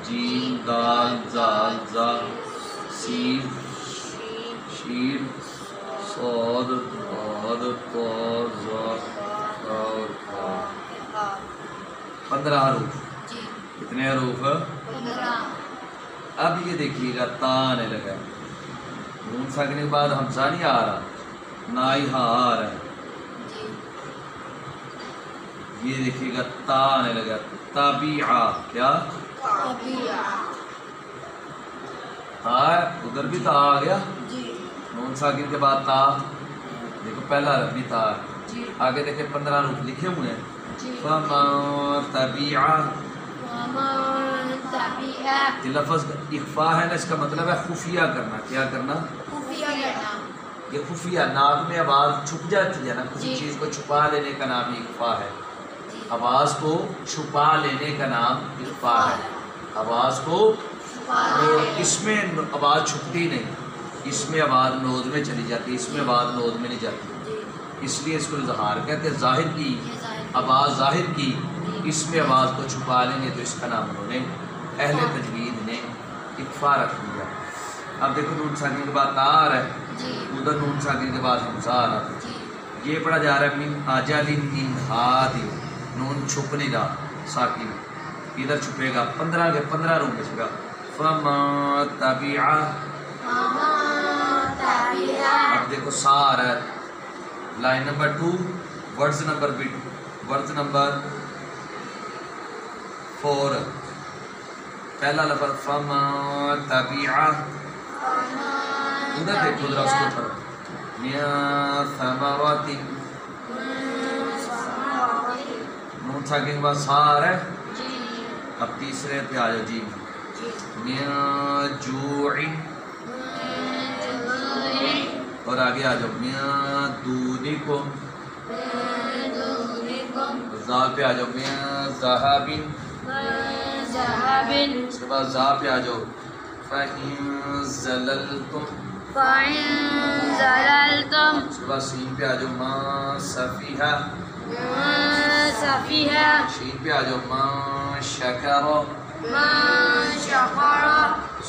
جیم، دال، زال، زا، سین، شین، صاد، ضاد، طا، ظا، اور قاف۔ 15 حروف۔ کتنے حروف؟ اب یہ دیکھیے گا تا آنے لگا، نون ساکن کے بعد حمزہ نہیں آ رہا، نہ ہی ہا آ رہا ہے۔ یہ دیکھیے گا تا آنے لگا، تابعہ، کیا؟ ہاں ادھر بھی تا آ گیا، نون ساکن کے بعد تا، دیکھو پہلا حرف بھی تا ہے۔ آگے دیکھیں 15 حروف لکھے ہوئے ہیں، فَمَن تَبِعَ، یہ لفظ اخفا ہے نا، اس کا مطلب ہے خفیہ کرنا۔ کیا کرنا؟ خفیہ کرنا۔ یہ خفیہ، ناک میں آواز چھپ جاتی ہے نا، کسی چیز کو چھپا لینے کا نام ہی اخفا ہے۔ آواز کو چھپا لینے کا نام اخفا ہے۔ آواز کو، اس میں آواز چھپتی نہیں، اس میں آواز نوز میں چلی جاتی، اس میں آواز نوز میں نہیں جاتی، اس لیے اس کو اظہار کہتے ہیں۔ ظاہر کی آواز، ظاہر کی، اس میں آواز کو چھپا لیں گے تو اس کا نام انہوں نے، اہل تجوید نے، اخفا رکھ دیا۔ اب دیکھو نون ساکن کے بعد تا آ رہا ہے، ادھر نون ساکن کے بعد حمزہ آ رہا ہے۔ یہ پڑھا جا رہا ہے من آجال من ہادی، نون چھپ نہیں رہا ساکن، ادھر چھپے گا 15 کے 15 روم بچے گا۔ فما تبعہ، اب دیکھو سا آ رہا ہے، لائن نمبر 2، ورڈز نمبر 4، پہلا لفظ فما تبعہ، ادھر دیکھو ذرا اس کے اوپر، من ثمرات، نون ساکن کے بعد سا آ رہا ہے۔ اب تیسرے پہ آ جاؤ جی، من جوع، اور آگے آ جاؤ من دونکم، زا پہ آ جاؤ من ذہاب، اس کے بعد زا پہ آ جاؤ فَإِن زَلَلْتُمْ، اس کے بعد سین پہ آ جاؤ ما سفیہا، شین پہ آ جاؤ ما شکر،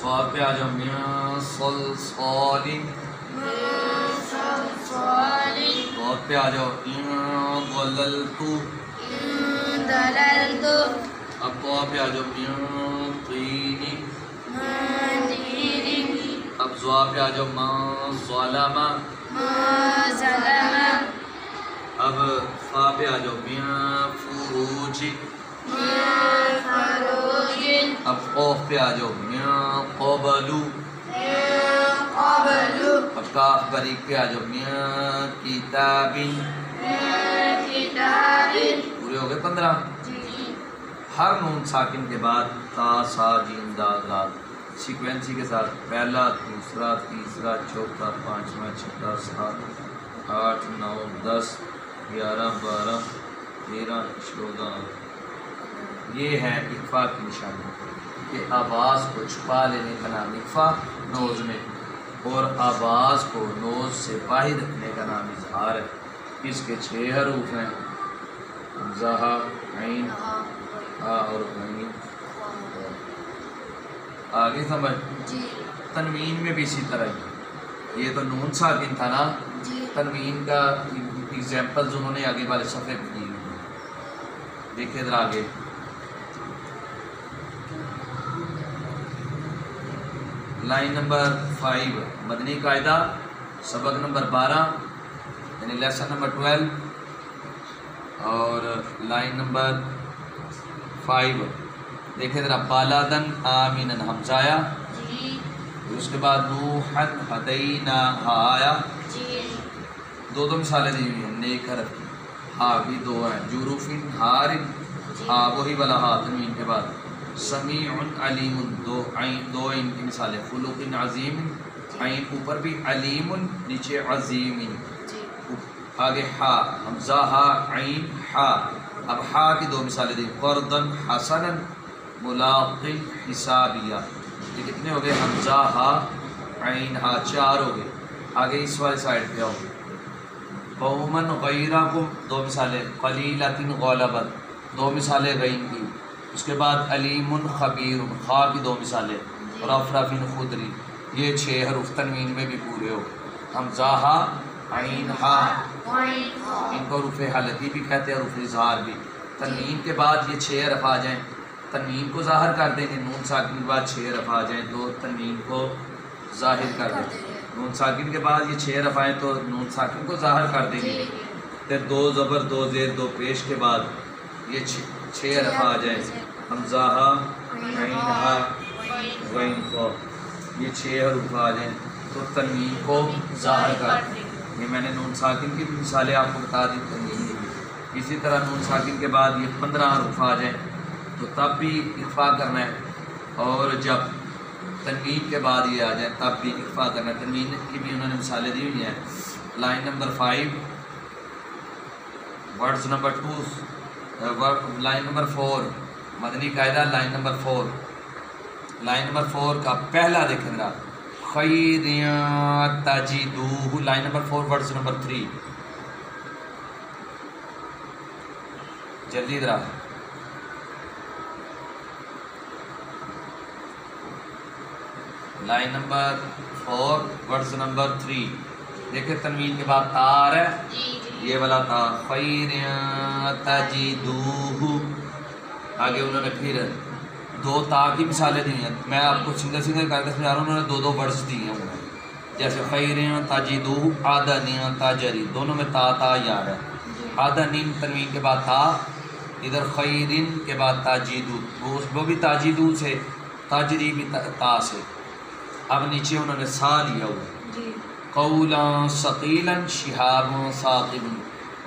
صاد پہ آ جاؤ من صلصال، ضاد پہ آ جاؤ ان ضللت، اب طا پہ آ جاؤ من طین، اب ضا پہ آ جاؤ من ظلم، اب فا پہ آ جاؤ من فروج، اب قوف پہ آ جاؤ من قبل، اب کاف بریک پہ آ جاؤ من کتاب، پورے ہو گئے 15۔ ہر نون ساکن کے بعد تا، سا، جیم، دال، زال سیکوینسی کے ساتھ پہلا دوسرا تیسرا چوتھا پانچواں چھٹا سات آٹھ نو 10 11 12 13 14 یہ ہے اخفاء کی نشانی کہ آواز کو چھپا لینے کا نام اخفاء نوز میں، اور آواز کو نوز سے باہر رکھنے کا نام اظہار ہے۔ اس کے 6 حروف ہیں، حمزہ ہا، عین ہا اور غین۔ آگے سمجھ؟ تنوین میں بھی اسی طرح ہی، یہ تو نون ساکن تھا نا، تنوین کا ایگزامپلز انہوں نے آگے والے صفحے پہ دی ہوئی ہیں، دیکھیں ذرا آگے۔ لائن نمبر 5 مدنی قاعدہ سبق نمبر 12 یعنی لیسن نمبر 12، اور لائن نمبر 5 دیکھیں ذرا، بالادن آمینن حمزہ آیا، اس کے بعد نوحن ہدینا ہا آیا، دو مثالیں دی ہوئی ہیں، نیک حرف کی، ہا بھی 2 ہیں، جروفن ہارن ہا وہی والا ہا تنوین کے بعد، سمیع علیم 2 عین کی مثالیں، خلق عظیم عین اوپر بھی، علیم نیچے عظیم، آگے ہا حمزہ ہا عین ہا، اب ہا کی 2 مثالیں دی، قرضن حسنا ملاق حسابیہ، یہ کتنے ہو گئے؟ حمزہ ہا عین ہا 4 ہو گئے۔ آگے اس والے سائڈ پہ آؤ، قومن غیرکم 2 مثالیں، قلیلۃ غلبت 2 مثالیں غین کی، اس کے بعد علیم خبیر خا کی 2 مثالیں، رفرفن خدری، یہ 6 حروف تنوین میں بھی پورے ہو، حمزہ ہا عین ہا، ان کو حروف حلقی بھی کہتے ہیں، حروف اظہار بھی۔ تنوین کے بعد یہ 6 حرف آ جائیں، تنوین کو ظاہر کر دیں گے، نون ساکن کے بعد 6 حرف آ جائیں تو تنوین کو ظاہر کر دیں گے، نون ساکن کے بعد یہ 6 حرف آئیں تو نون ساکن کو ظاہر کر دیں گے، پھر 2 زبر 2 زیر 2 پیش کے بعد یہ 6 حرف آ جائیں، حمزہ ہا عین ہا غین خا، یہ 6 حروف آ جائیں تو تنوین کو ظاہر کر دیں۔ یہ میں نے نون ساکن کی مثالیں آپ کو بتا دی تنوین کی، اسی طرح نون ساکن کے بعد یہ 15 حروف آ جائیں تو تب بھی اخفاء کرنا ہے، اور جب تنوین کے بعد یہ آ جائے تب بھی اخفاء کرنا ہے۔ تنوین کی بھی انہوں نے مثالیں دی ہوئی ہیں، line number 5 words number 2، line number 4 مدنی قاعدہ، لائن نمبر 4، لائن نمبر 4 کا پہلا دیکھیں ذرا، خیریاں تجدوہ، لائن نمبر 4 ورڈز نمبر 3، جلدی ذرا، لائن نمبر 4 ورڈز نمبر 3 دیکھیں، تنوین کے بعد تا آ رہا ہے، یہ والا تا، خیریاں تجدوہ، آگے انہوں نے پھر 2 تا کی مثالیں دی ہیں، میں آپ کو سنگل سنگل کر کے سمجھا رہا ہوں، انہوں نے 2 ورڈز دیے ہیں، جیسے خیریاں تجدوہ، آدنیاں تجری، دونوں میں تا تا ہی آ رہا ہے، آدنین تنوین کے بعد تا، ادھر خیرین کے بعد تاجیدو، وہ بھی تاجیدو سے، تاجری بھی تا سے، اب نیچے انہوں نے سا دیا ہوا، قولا ثقیلا شہاب ثاقب،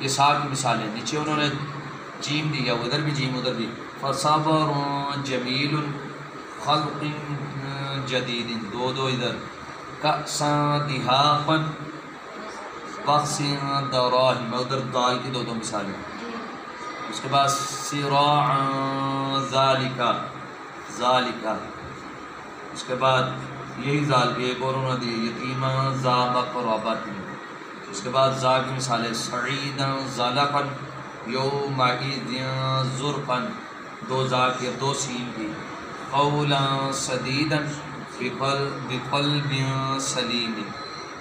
یہ سا کی مثالیں، نیچے انہوں نے جیم دیا ہوا، ادھر بھی جیم ادھر بھی، فصبر جمیل خلق جدید، 2 ادھر، کأسا دہاقا بخس دراہم، ادھر دال کی 2 مثالیں، اس کے بعد صراع ذالکا، اس کے بعد یہی ذال کی ایک اور انہوں نے دی، یتیما ذا مقربۃ، اس کے بعد ذا کی مثالیں، سعیدا ذلقا یومئذ زرقا، 2 ذا کی 2 سین کی، قولا سدیدا بقلب سلیم،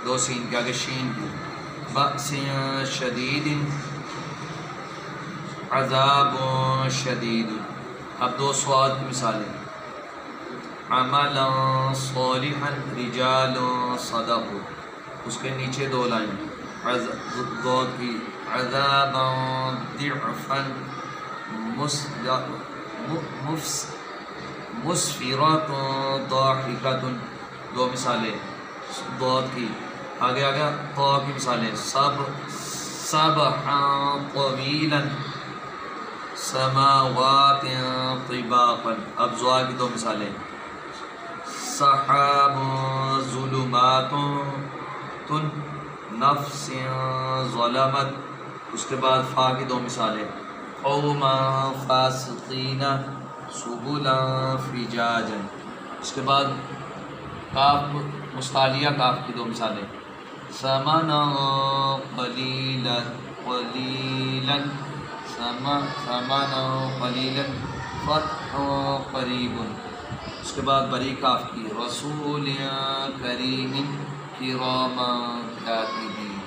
2 سین کے آگے شین کی، بأس شدید عذاب شدید، اب 2 سواد کی مثالیں، عملا صالحا رجال صدقوا، اس کے نیچے 2 لائن، ضاد کی، عذابا ضعفا مسفرات ضاحکۃ، 2 مثالیں، ضاد کی، آگے طا کی مثالیں، سبحا طویلا سماوات طباقا، اب زوا کی 2 مثالیں، سحاب ظلمات تن نفس ظلمت، اس کے بعد فا کی دو مثالیں، قوما فاسقین سبلا فجاجا، اس کے بعد کاف مستعلیہ کاف کی دو مثالیں، ثمنا قلیلا قلیلا ثمنا قلیلا فتح قریب، اس کے بعد بری کاف کی رسول کریم کراما کاتبین،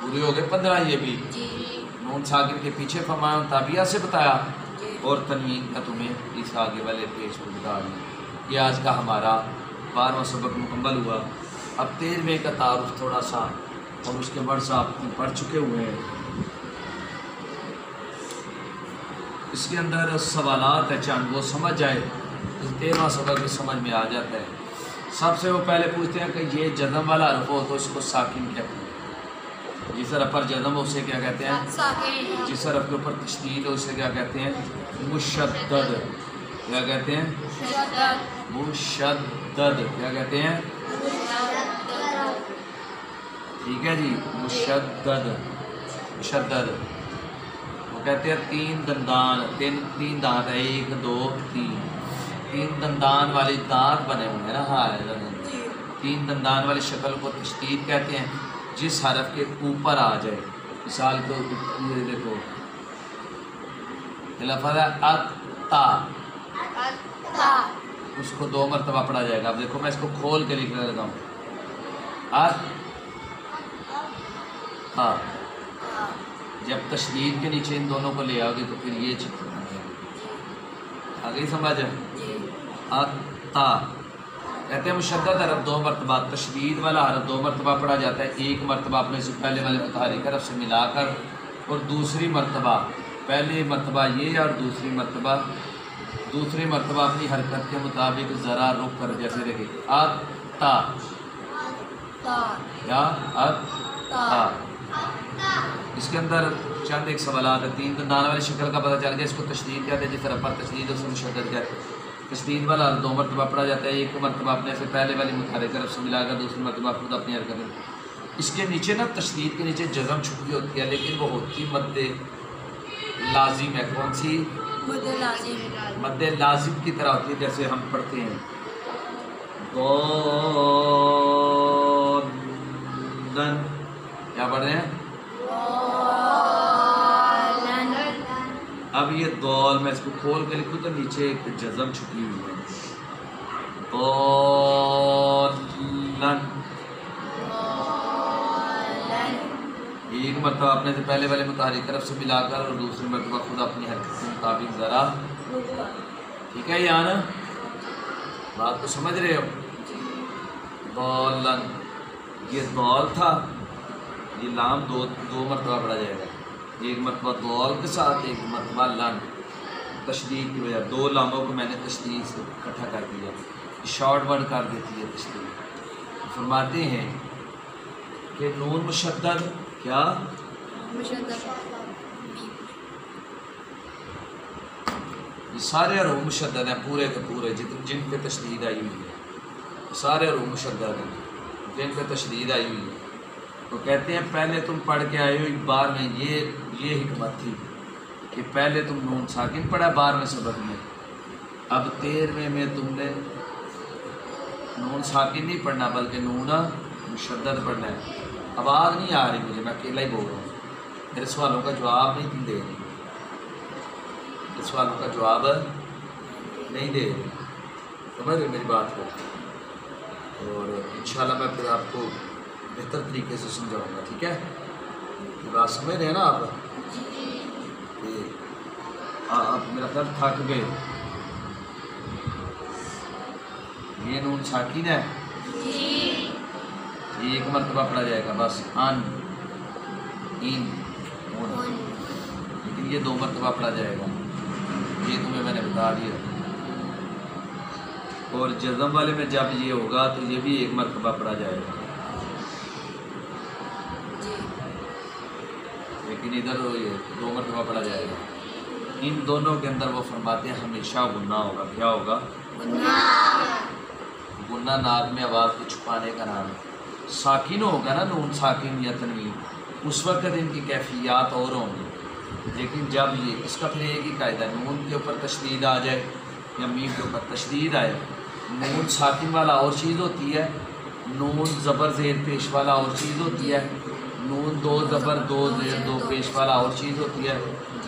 پورے ہو گئے 15 یہ بھی نون ساکن کے پیچھے فرمایا تابعہ سے بتایا اور تنوین کا تمہیں اس آگے والے پیج پر بتا دیا۔ یہ آج کا ہمارا 12واں سبق مکمل ہوا۔ اب 13ویں کا تعارف تھوڑا سا اور اس کے ورڈ آپ پڑھ چکے ہوئے ہیں، اس کے اندر سوالات ہے چند، وہ سمجھ جائے تو 13واں سبق بھی سمجھ میں آ جاتا ہے۔ سب سے وہ پہلے پوچھتے ہیں کہ یہ جزم والا حرف ہو تو اس کو ساکن کہتے ہیں، جس حرف پر جزم ہو اسے کیا کہتے ہیں، جس حرف کے اوپر تشدید ہو اسے کیا کہتے ہیں، مشدد، کیا کہتے ہیں، مشدد، کیا کہتے ہیں، ٹھیک ہے جی، مشدد، مشدد، وہ کہتے ہیں 3 دندان، تین دانت ہے، 1 2 3 دندان والی دانت بنے ہوئے ہیں نا، ہاں 3 دندان والی شکل کو تشدید کہتے ہیں، جس حرف کے اوپر آ جائے، مثال کو یہ دیکھو لفظ ہے اتا، اس کو 2 مرتبہ پڑھا جائے گا۔ اب دیکھو میں اس کو کھول کے لکھ لیتا ہوں، اتا، جب تشدید کے نیچے ان دونوں کو لے آؤ گے تو پھر یہ چیز آگے سمجھ ہے، اتا کہتے ہیں مشدد حرف 2 مرتبہ، تشدید والا حرف 2 مرتبہ پڑھا جاتا ہے، 1 مرتبہ اپنے سے پہلے والے متحرک حرف سے ملا کر، اور دوسری مرتبہ، پہلی مرتبہ یہ اور دوسری مرتبہ اپنی حرکت کے مطابق ذرا رک کر، جیسے دیکھیں اتا یا اتا، اس کے اندر چند ایک سوالات ہیں۔ 3 دندان والی شکل کا پتہ چل گیا، اس کو تشدید کہتے ہیں، جس طرح پر تشدید اسے مشدد کہتے ہیں۔ تشدید والا 2 مرتبہ پڑھا جاتا ہے، 1 مرتبہ اپنے سے پہلے والی متحرک حرف سے ملا کر، دوسری مرتبہ خود اپنی حرکت میں۔ اس کے نیچے نا تشدید کے نیچے جزم چھپی ہوتی ہے، لیکن وہ ہوتی مد لازم ہے، کون سی؟ مد لازم کی طرح ہوتی ہے، جیسے ہم پڑھتے ہیں ضالن، کیا پڑھ رہے ہیں؟ اب یہ دول، میں اس کو کھول کے لکھوں تو نیچے ایک جزم چھپی ہوئی ہے، ضالن، 1 مرتبہ اپنے سے پہلے والے متحرک حرف سے ملا کر، اور دوسری مرتبہ خود اپنی حرکت کے مطابق ذرا، ٹھیک ہے یہاں نا بات کو سمجھ رہے ہو؟ ضالن، یہ دول تھا، یہ لام 2 مرتبہ پڑھا جائے گا، 1 مرتبہ دول کے ساتھ، 1 مرتبہ لن، تشدید کی وجہ 2 لاموں کو میں نے تشدید سے اکٹھا کر دیا، شارٹ ورڈ کر دیتی ہے تشدید۔ فرماتے ہیں کہ نون مشدد، کیا یہ سارے حروف مشدد ہیں، پورے کے پورے جن پہ تشدید آئی ہوئی ہے، سارے حروف مشدد ہیں جن پہ تشدید آئی ہوئی ہے۔ تو کہتے ہیں پہلے تم پڑھ کے آئے ہو 1 بار میں، یہ حکمت تھی کہ پہلے تم نون ساکن پڑھا 12ویں سبق میں، اب 13ویں میں تم نے نون ساکن نہیں پڑھنا بلکہ نون مشدد پڑھنا ہے۔ آواز نہیں آ رہی مجھے، میں اکیلا ہی بول رہا ہوں، میرے سوالوں کا جواب نہیں تم دے رہی، میرے سوالوں کا جواب نہیں دے رہی، سمجھ رہے میری بات کو؟ اور انشاءاللہ میں پھر آپ کو بہتر طریقے سے سمجھاؤں گا، ٹھیک ہے؟ یہ بات سمجھ رہے ہیں نا آپ؟ آپ میرا خیال تھک گئے، یہ نون ساکن ہے، 1 مرتبہ پڑھا جائے گا بس، ان، لیکن یہ 2 مرتبہ پڑھا جائے گا، یہ تمہیں میں نے بتا دیا۔ اور جزم والے میں جب یہ ہوگا تو یہ بھی 1 مرتبہ پڑھا جائے گا، لیکن ادھر یہ 2 مرتبہ پڑھا جائے گا۔ ان دونوں کے اندر وہ فرماتے ہیں ہمیشہ گناہ ہوگا، کیا ہوگا؟ غنہ ناک میں آواز کو چھپانے کا نام ہے۔ ساکن ہوگا نا نون ساکن یا تنوین، اس وقت ان کی کیفیات اور ہوں گی، لیکن جب یہ اس کا پھر ایک ہی قاعدہ ہے، نون کے اوپر تشدید آ جائے یا میم کے اوپر تشدید آئے، نون ساکن والا اور چیز ہوتی ہے، نون زبر زیر پیش والا اور چیز ہوتی ہے، نون دو زبر دو زیر دو پیش والا اور چیز ہوتی ہے،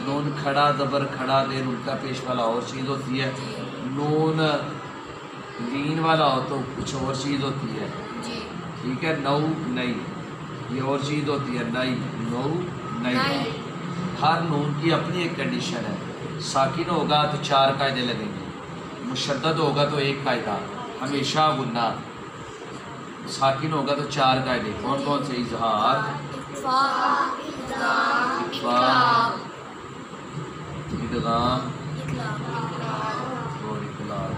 نون کھڑا زبر کھڑا زیر الٹا پیش والا اور چیز ہوتی ہے، نون لین والا ہو تو کچھ اور چیز ہوتی ہے، ٹھیک ہے، نو نئی یہ اور چیز ہوتی ہے، نئی نو نئی، ہر نون کی اپنی ایک کنڈیشن ہے، ساکن ہوگا تو 4 قاعدے لگیں گے، مشدد ہوگا تو 1 قاعدہ، ہمیشہ غنہ، ساکن ہوگا تو 4 قاعدے، کون کون سے؟ اظہار، ادغام اور اقلاب،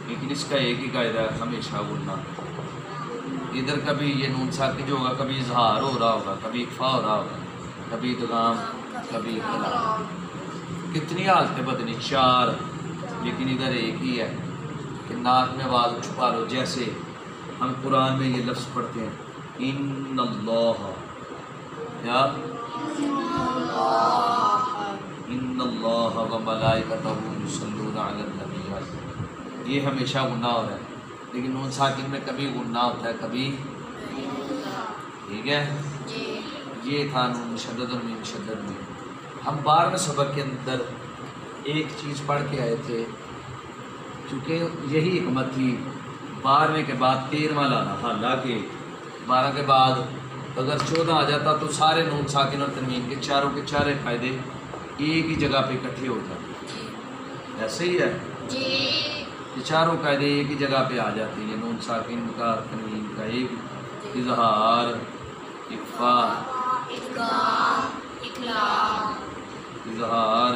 لیکن اس کا ایک ہی قاعدہ ہے، ہمیشہ غنہ۔ ادھر کبھی یہ نون ساکن جو ہوگا کبھی اظہار ہو رہا ہوگا، کبھی اخفا ہو رہا ہوگا، کبھی ادغام، کبھی اقلاب، کتنی حالتیں بدنی؟ 4، لیکن ادھر ایک ہی ہے کہ ناک میں آواز چھپا لو، جیسے ہم قرآن میں یہ لفظ پڑھتے ہیں ان اللہ، کیا؟ ان اللہ و ملائکتہ یصلون علی النبی، یہ ہمیشہ غنہ ہو رہا ہے، لیکن نون ساکن میں کبھی غنہ ہوتا ہے کبھی، ٹھیک ہے، یہ تھا نون مشدد اور میم مشدد میں۔ ہم 12ویں سبق کے اندر ایک چیز پڑھ کے آئے تھے، کیونکہ یہی حکمت تھی 12ویں کے بعد 13واں لانا، حالانکہ 12 کے بعد اگر 14 آ جاتا تو سارے نون ساکن اور تنوین کے چاروں کے چارے فائدے ایک ہی جگہ پہ اکٹھے ہو جاتے، ایسے ہی ہے، یہ چاروں قاعدے ایک ہی جگہ پہ آ جاتے ہیں، نون ساکن کا تنوین کا، ایک اظہار، اخفا، اظہار،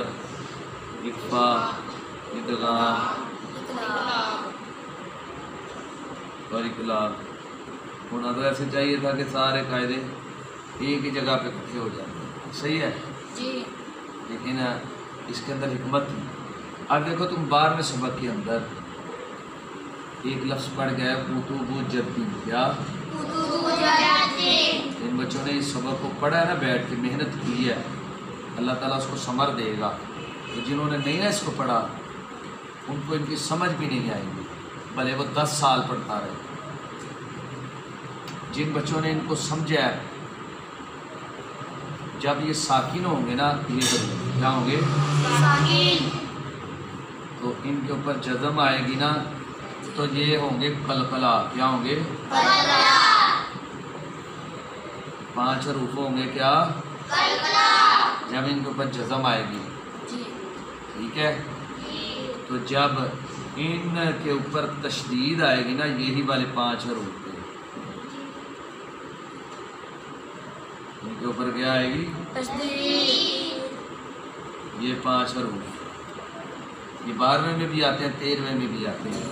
اخفا، ادغام اور اقلاب۔ ہونا تو ایسے چاہیے تھا کہ سارے قاعدے ایک ہی جگہ پہ اکٹھے ہو جاتے، صحیح ہے، لیکن اس کے اندر حکمت تھی۔ اب دیکھو تم 12ویں سبق کے اندر ایک لفظ پڑھ گیا کتب جدی، کیا؟ ان بچوں نے اس سبق کو پڑھا ہے نا، بیٹھ کے محنت کی ہے، اللہ تعالیٰ اس کو ثمر دے گا، تو جنہوں نے نہیں نا اس کو پڑھا ان کو ان کی سمجھ بھی نہیں آئے گی، بھلے وہ 10 سال پڑھتا رہے۔ جن بچوں نے ان کو سمجھا ہے، جب یہ ساکن ہوں گے نا، یہ کیا ہوں گے؟ تو ان کے اوپر جزم آئے گی نا، تو یہ ہوں گے قلقلہ، کیا ہوں گے؟ 5 حروف ہوں گے، کیا؟ جب ان کے اوپر جزم آئے گی، ٹھیک ہے، تو جب ان کے اوپر تشدید آئے گی نا، یہی والے 5 حروف پہ، ان کے اوپر کیا آئے گی؟ یہ 5 حروف، یہ 12ویں میں بھی آتے ہیں، 13ویں میں بھی آتے ہیں۔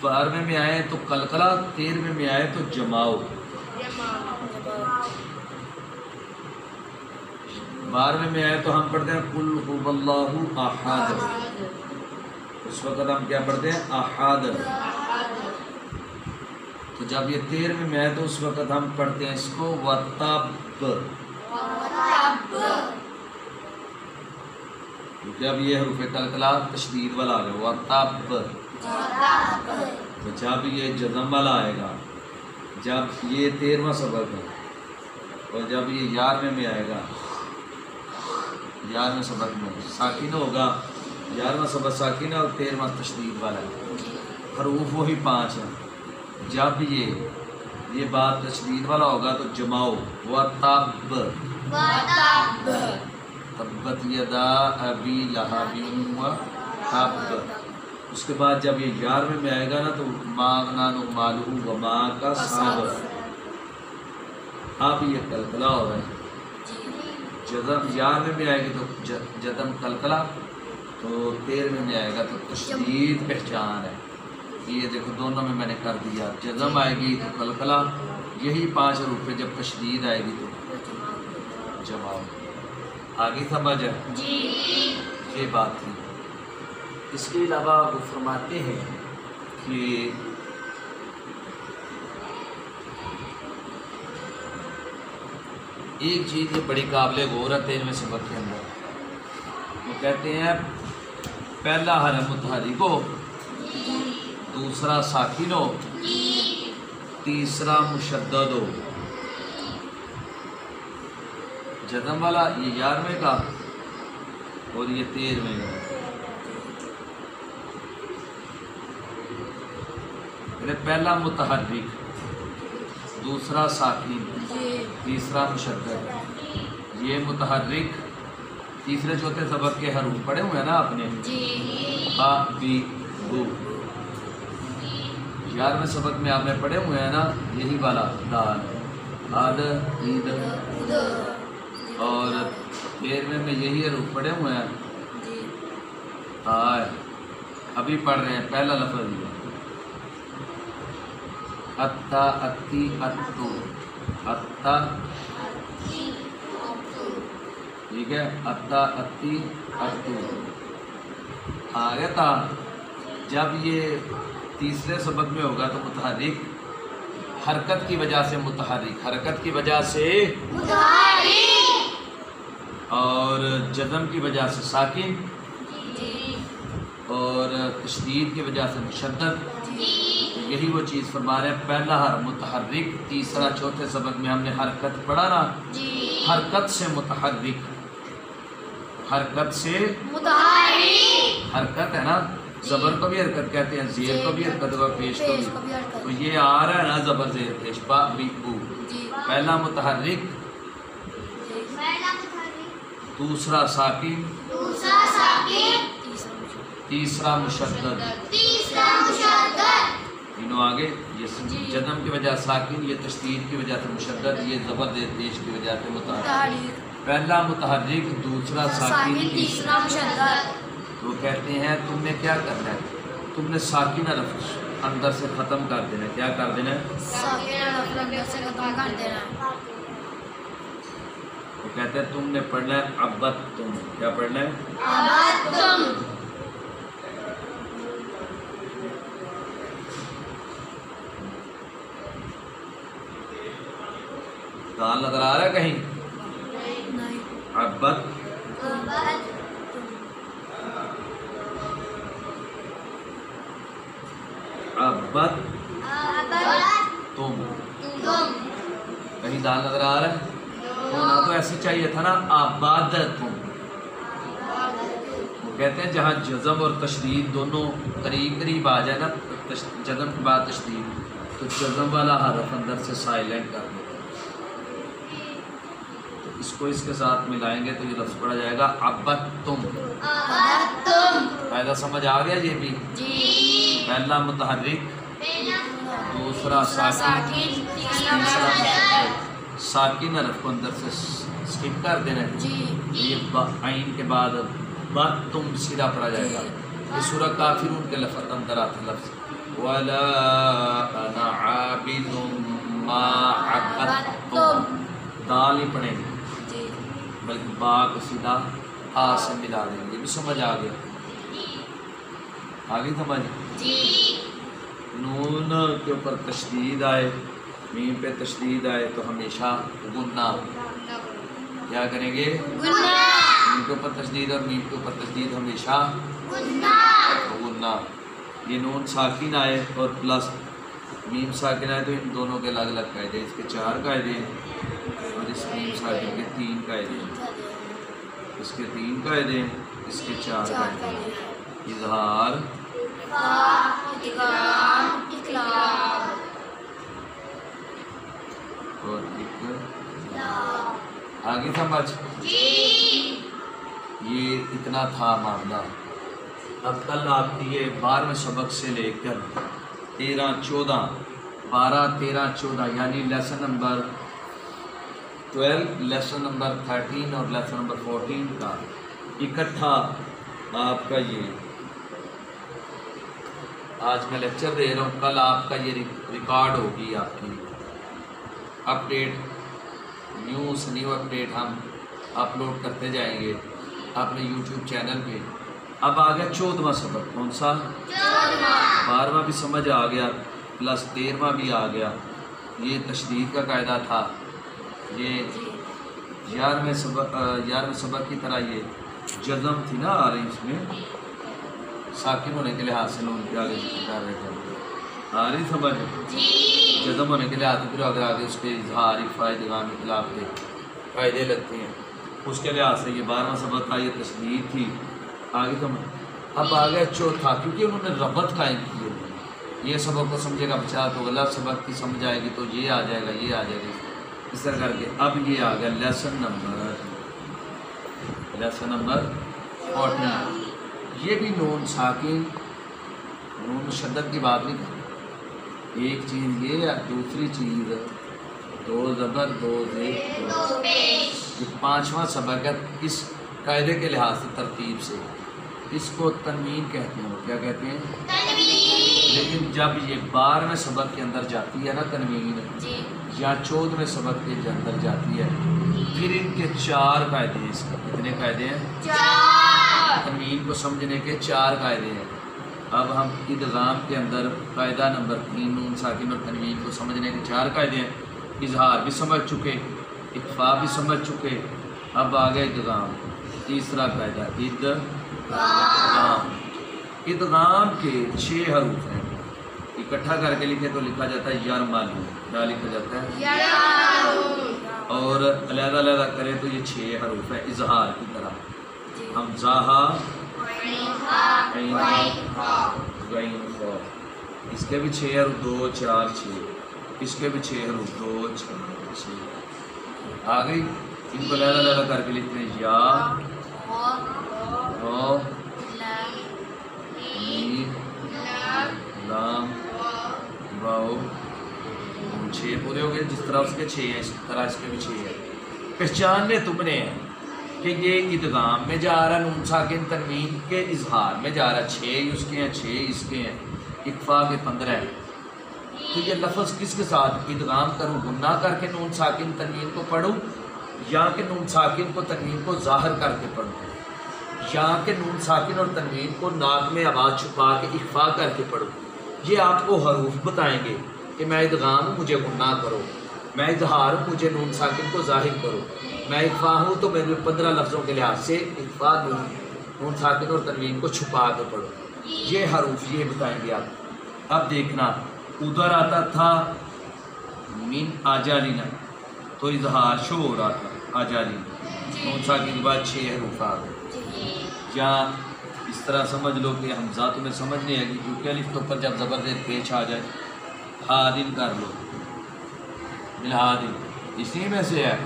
12ویں میں آئے تو قلقلہ، 13ویں میں آئے تو جماؤ۔ 12ویں میں آئے تو ہم پڑھتے ہیں قل هو اللہ احد، اس وقت ہم کیا پڑھتے ہیں؟ احد۔ تو جب یہ 13ویں میں آئے تو اس وقت ہم پڑھتے ہیں اس کو وتب، کیونکہ اب یہ حروف قلقلہ تشدید والا آ گیا، وتب۔ تو جب یہ جزم والا آئے گا، جب یہ 13واں سبق ہے، اور جب یہ 11ویں میں آئے گا، 11ویں سبق میں ساکن ہوگا، 11واں سبق ساکن ہے اور 13واں تشدید والا ہے، حروف وہی 5 ہیں۔ جب یہ بات تشدید والا ہوگا تو جماؤ، وتب، تبت یدا ابی لہب وتب۔ اس کے بعد جب یہ 11ویں میں آئے گا نا تو ما اغنی مالہ وما کسب، اب یہ قلقلہ ہو رہا ہے، جزم 11ویں میں آئے گی تو جزم قلقلہ، تو 13ویں میں آئے گا تو تشدید پہچان ہے، یہ دیکھو دونوں میں نے کر دیا، جزم آئے گی تو قلقلہ، یہی 5 حروف پہ جب تشدید آئے گی تو جماؤ۔ آگے سمجھ ہے؟ یہ بات تھی۔ اس کے علاوہ وہ فرماتے ہیں کہ ایک چیز یہ بڑی قابل غور ہے 13ویں سبق کے اندر، وہ کہتے ہیں پہلا حرف متحرک ہو، دوسرا ساکن ہو، تیسرا مشدد ہو۔ جزم والا یہ 11ویں کا اور یہ 13ویں کا۔ پہلا متحرک، دوسرا ساکن، تیسرا مشدد۔ یہ متحرک تیسرے چوتھے سبق کے حروف پڑھے ہوئے ہیں نا آپ نے، آ بی بو۔ 11ویں سبق میں آپ نے پڑھے ہوئے ہیں نا یہی والا دال، آد عید، اور 13ویں میں یہی حروف پڑھے ہوئے ہیں۔ آئے ابھی پڑھ رہے ہیں پہلا لفظ یہ اتا، اتی، اتو، اتا، ٹھیک ہے، اتا، اتی، اتو آگے تھا۔ جب یہ تیسرے سبق میں ہوگا تو متحرک حرکت کی وجہ سے متحرک، حرکت کی وجہ سے اور جزم کی وجہ سے ساکن اور تشدید کی وجہ سے مشدد۔ یہی وہ چیز فرما رہے ہیں، پہلا حرف متحرک، تیسرا چوتھے سبق میں ہم نے حرکت پڑھا نا، حرکت سے متحرک، حرکت سے متحرک، حرکت ہے نا، زبر کو بھی حرکت کہتے ہیں، زیر کو بھی حرکت اور پیش کو بھی۔ تو یہ آ رہا ہے نا زبر زیر پیش، با بی بو، پہلا متحرک، دوسرا ساکن، تیسرا مشدد، تینوں آگے۔ یہ جزم کی وجہ ساکن، یہ تشدید کی وجہ سے مشدد، یہ زبر زیر پیش کی وجہ سے متحرک۔ پہلا متحرک، دوسرا ساکن، تیسرا مشدد۔ وہ کہتے ہیں تم نے کیا کرنا ہے، تم نے ساکن حرف اندر سے ختم کر دینا ہے۔ کیا کر دینا ہے؟ ساکن حرف اندر سے ختم کر دینا ہے۔ وہ کہتے ہیں تم نے پڑھنا ہے عبدتم۔ کیا پڑھنا ہے؟ عبدتم۔ دال نظر آ رہا ہے کہیں؟ عبد، عبد تم، کہیں دال نظر آ رہا ہے؟ ہونا تو ایسے چاہیے تھا نا، آباد تم۔ وہ کہتے ہیں جہاں جزم اور تشدید دونوں قریب قریب آ جائے نا، جزم کے بعد تشدید، تو جزم والا حرف اندر سے سائلنٹ کر دیں۔ تو اس کو اس کے ساتھ ملائیں گے تو یہ لفظ پڑھا جائے گا عبدتم۔ قاعدہ سمجھ آ گیا یہ بھی؟ پہلا متحرک، دوسرا ساکن، تیسرا مشدد۔ ساکن حرف کو اندر سے سکپ کر دینا ہے، یہ عین کے بعد تم سیدھا پڑھا جائے گا۔ یہ سورہ کافرون کے لفظ اندر آتا لفظ وَلَا أَنَا عَابِدٌ مَا عَبَدتُّمْ، دال نہیں پڑھیں گے بلکہ با کو سیدھا آ سے ملا دیں گے۔ یہ بھی سمجھ آ گیا؟ آگے سمجھ؟ نون کے اوپر تشدید آئے، میم پہ تشدید آئے تو ہمیشہ گننا، کیا کریں گے؟ نون کے اوپر تشدید اور میم کے اوپر تشدید ہمیشہ گننا۔ یہ نون ساکن آئے اور پلس میم ساکن آئے تو ان دونوں کے الگ الگ قاعدے، اس کے 4 قاعدے اور اس میم ساکن کے 3 قاعدے، اس کے 3 قاعدے، اس کے 4 قاعدے۔ اظہار، اور آگے سمجھ؟ یہ اتنا تھا معاملہ۔ اب کل آپ کی یہ 12ویں سبق سے لے کر 13، 14، 12، 13، 14 یعنی لیسن نمبر 12، لیسن نمبر 13 اور لیسن نمبر 14 کا اکٹھا آپ کا یہ آج میں لیکچر دے رہا ہوں، کل آپ کا یہ ریکارڈ ہوگی آپ کی اپڈیٹ، نیو اپڈیٹ ہم اپلوڈ کرتے جائیں گے اپنے یوٹیوب چینل پہ۔ اب آ گیا 14واں سبق، کون سا؟ 14واں۔ 12واں بھی سمجھ آ گیا پلس 13واں بھی آ گیا. یہ تشدید کا قاعدہ تھا. یہ 11ویں سبق کی طرح یہ جزم تھی نا آ رہی اس میں ساکن ہونے کے لحاظ سے نون کے آگے کر رہے تھے. آ رہی سمجھ جزم ہونے کے لحاظ سے پھر اگر آگے اس کے اظہار اخفاء ادغام اطلاق کے قاعدے لگتے ہیں اس کے لحاظ سے یہ 12واں سبق تھا. یہ تشدید تھی. آگے تو اب آ گیا چوتھا کیونکہ انہوں نے ربط قائم کی ہے. یہ سبق کو سمجھے گا بچہ تو غلط سبق کی سمجھ آئے گی تو یہ آ جائے گا یہ آ جائے گا اس طرح کر کے. اب یہ آ گیا لیسن نمبر 14. یہ بھی نون ساکن نون مشدد کی بات نہیں کرتی. ایک چیز یہ دوسری چیز 2 زبر 2 زیر 2. یہ 5واں سبق ہے. اس قاعدے کے لحاظ سے ترتیب سے اس کو تنوین کہتے ہیں. کیا کہتے ہیں؟ لیکن جب یہ 12ویں سبق کے اندر جاتی ہے نا تنوین یا 14ویں سبق کے اندر جاتی ہے پھر ان کے 4 قاعدے ہیں. اس کا کتنے قاعدے ہیں؟ 4. تنوین کو سمجھنے کے 4 قاعدے ہیں. اب ہم ادغام کے اندر قاعدہ نمبر 3 نون ساکن اور تنوین کو سمجھنے کے 4 قاعدے ہیں. اظہار بھی سمجھ چکے اخفاء بھی سمجھ چکے. اب آگے ادغام. تیسرا قاعدہ ادغام. ادغام کے 6 حروف ہیں. اکٹھا کر کے لکھے تو لکھا جاتا ہے یرملون. کیا لکھا جاتا ہے؟ اور علیحدہ علیحدہ کرے تو یہ 6 حروف ہیں اظہار کی طرح. حمزہ غین فا. اس کے بھی 6 حروف 2 4 6. اس کے بھی 6 حروف 2 4 6. آ گئی. ان کو علیحدہ علیحدہ کر کے لکھتے ہیں یا را میم لام واو. 6 پورے ہو گئے. جس طرح اس کے 6 ہیں اس طرح اس کے بھی 6 ہیں. پہچاننے تم نے کہ یہ ادغام میں جا رہا نون ساکن تنوین کے اظہار میں جا رہا. 6 اس کے ہیں 6 اس کے ہیں. اخفاء کے 15 ہیں. تو یہ لفظ کس کے ساتھ ادغام کروں؟ گناہ کر کے نون ساکن تنوین کو پڑھوں یا کہ نون ساکن کو تنوین کو ظاہر کر کے پڑھوں یا کہ نون ساکن اور تنوین کو ناک میں آواز چھپا کے اخفاء کر کے پڑھوں. یہ آپ کو حروف بتائیں گے کہ میں ادغام ہوں مجھے گناہ کرو, میں اظہار ہوں مجھے نون ساکن کو ظاہر کرو, میں اخفاء ہوں تو میں 15 لفظوں کے لحاظ سے اخفاء نون ساکن اور تنوین کو چھپا کے پڑھو. یہ حروف یہ بتائیں گے آپ. اب دیکھنا ادھر آتا تھا من آجالینا تو اظہار شو ہو رہا تھا آجالینا. نون ساکن کے بعد 6 حروف آ گئے. یا اس طرح سمجھ لو کہ حمزہ تمہیں سمجھ نہیں آئے گی کیونکہ الف کے اوپر جب زبردست پیش آ جائے حادن کر لو بالحادن. اسی میں سے ہے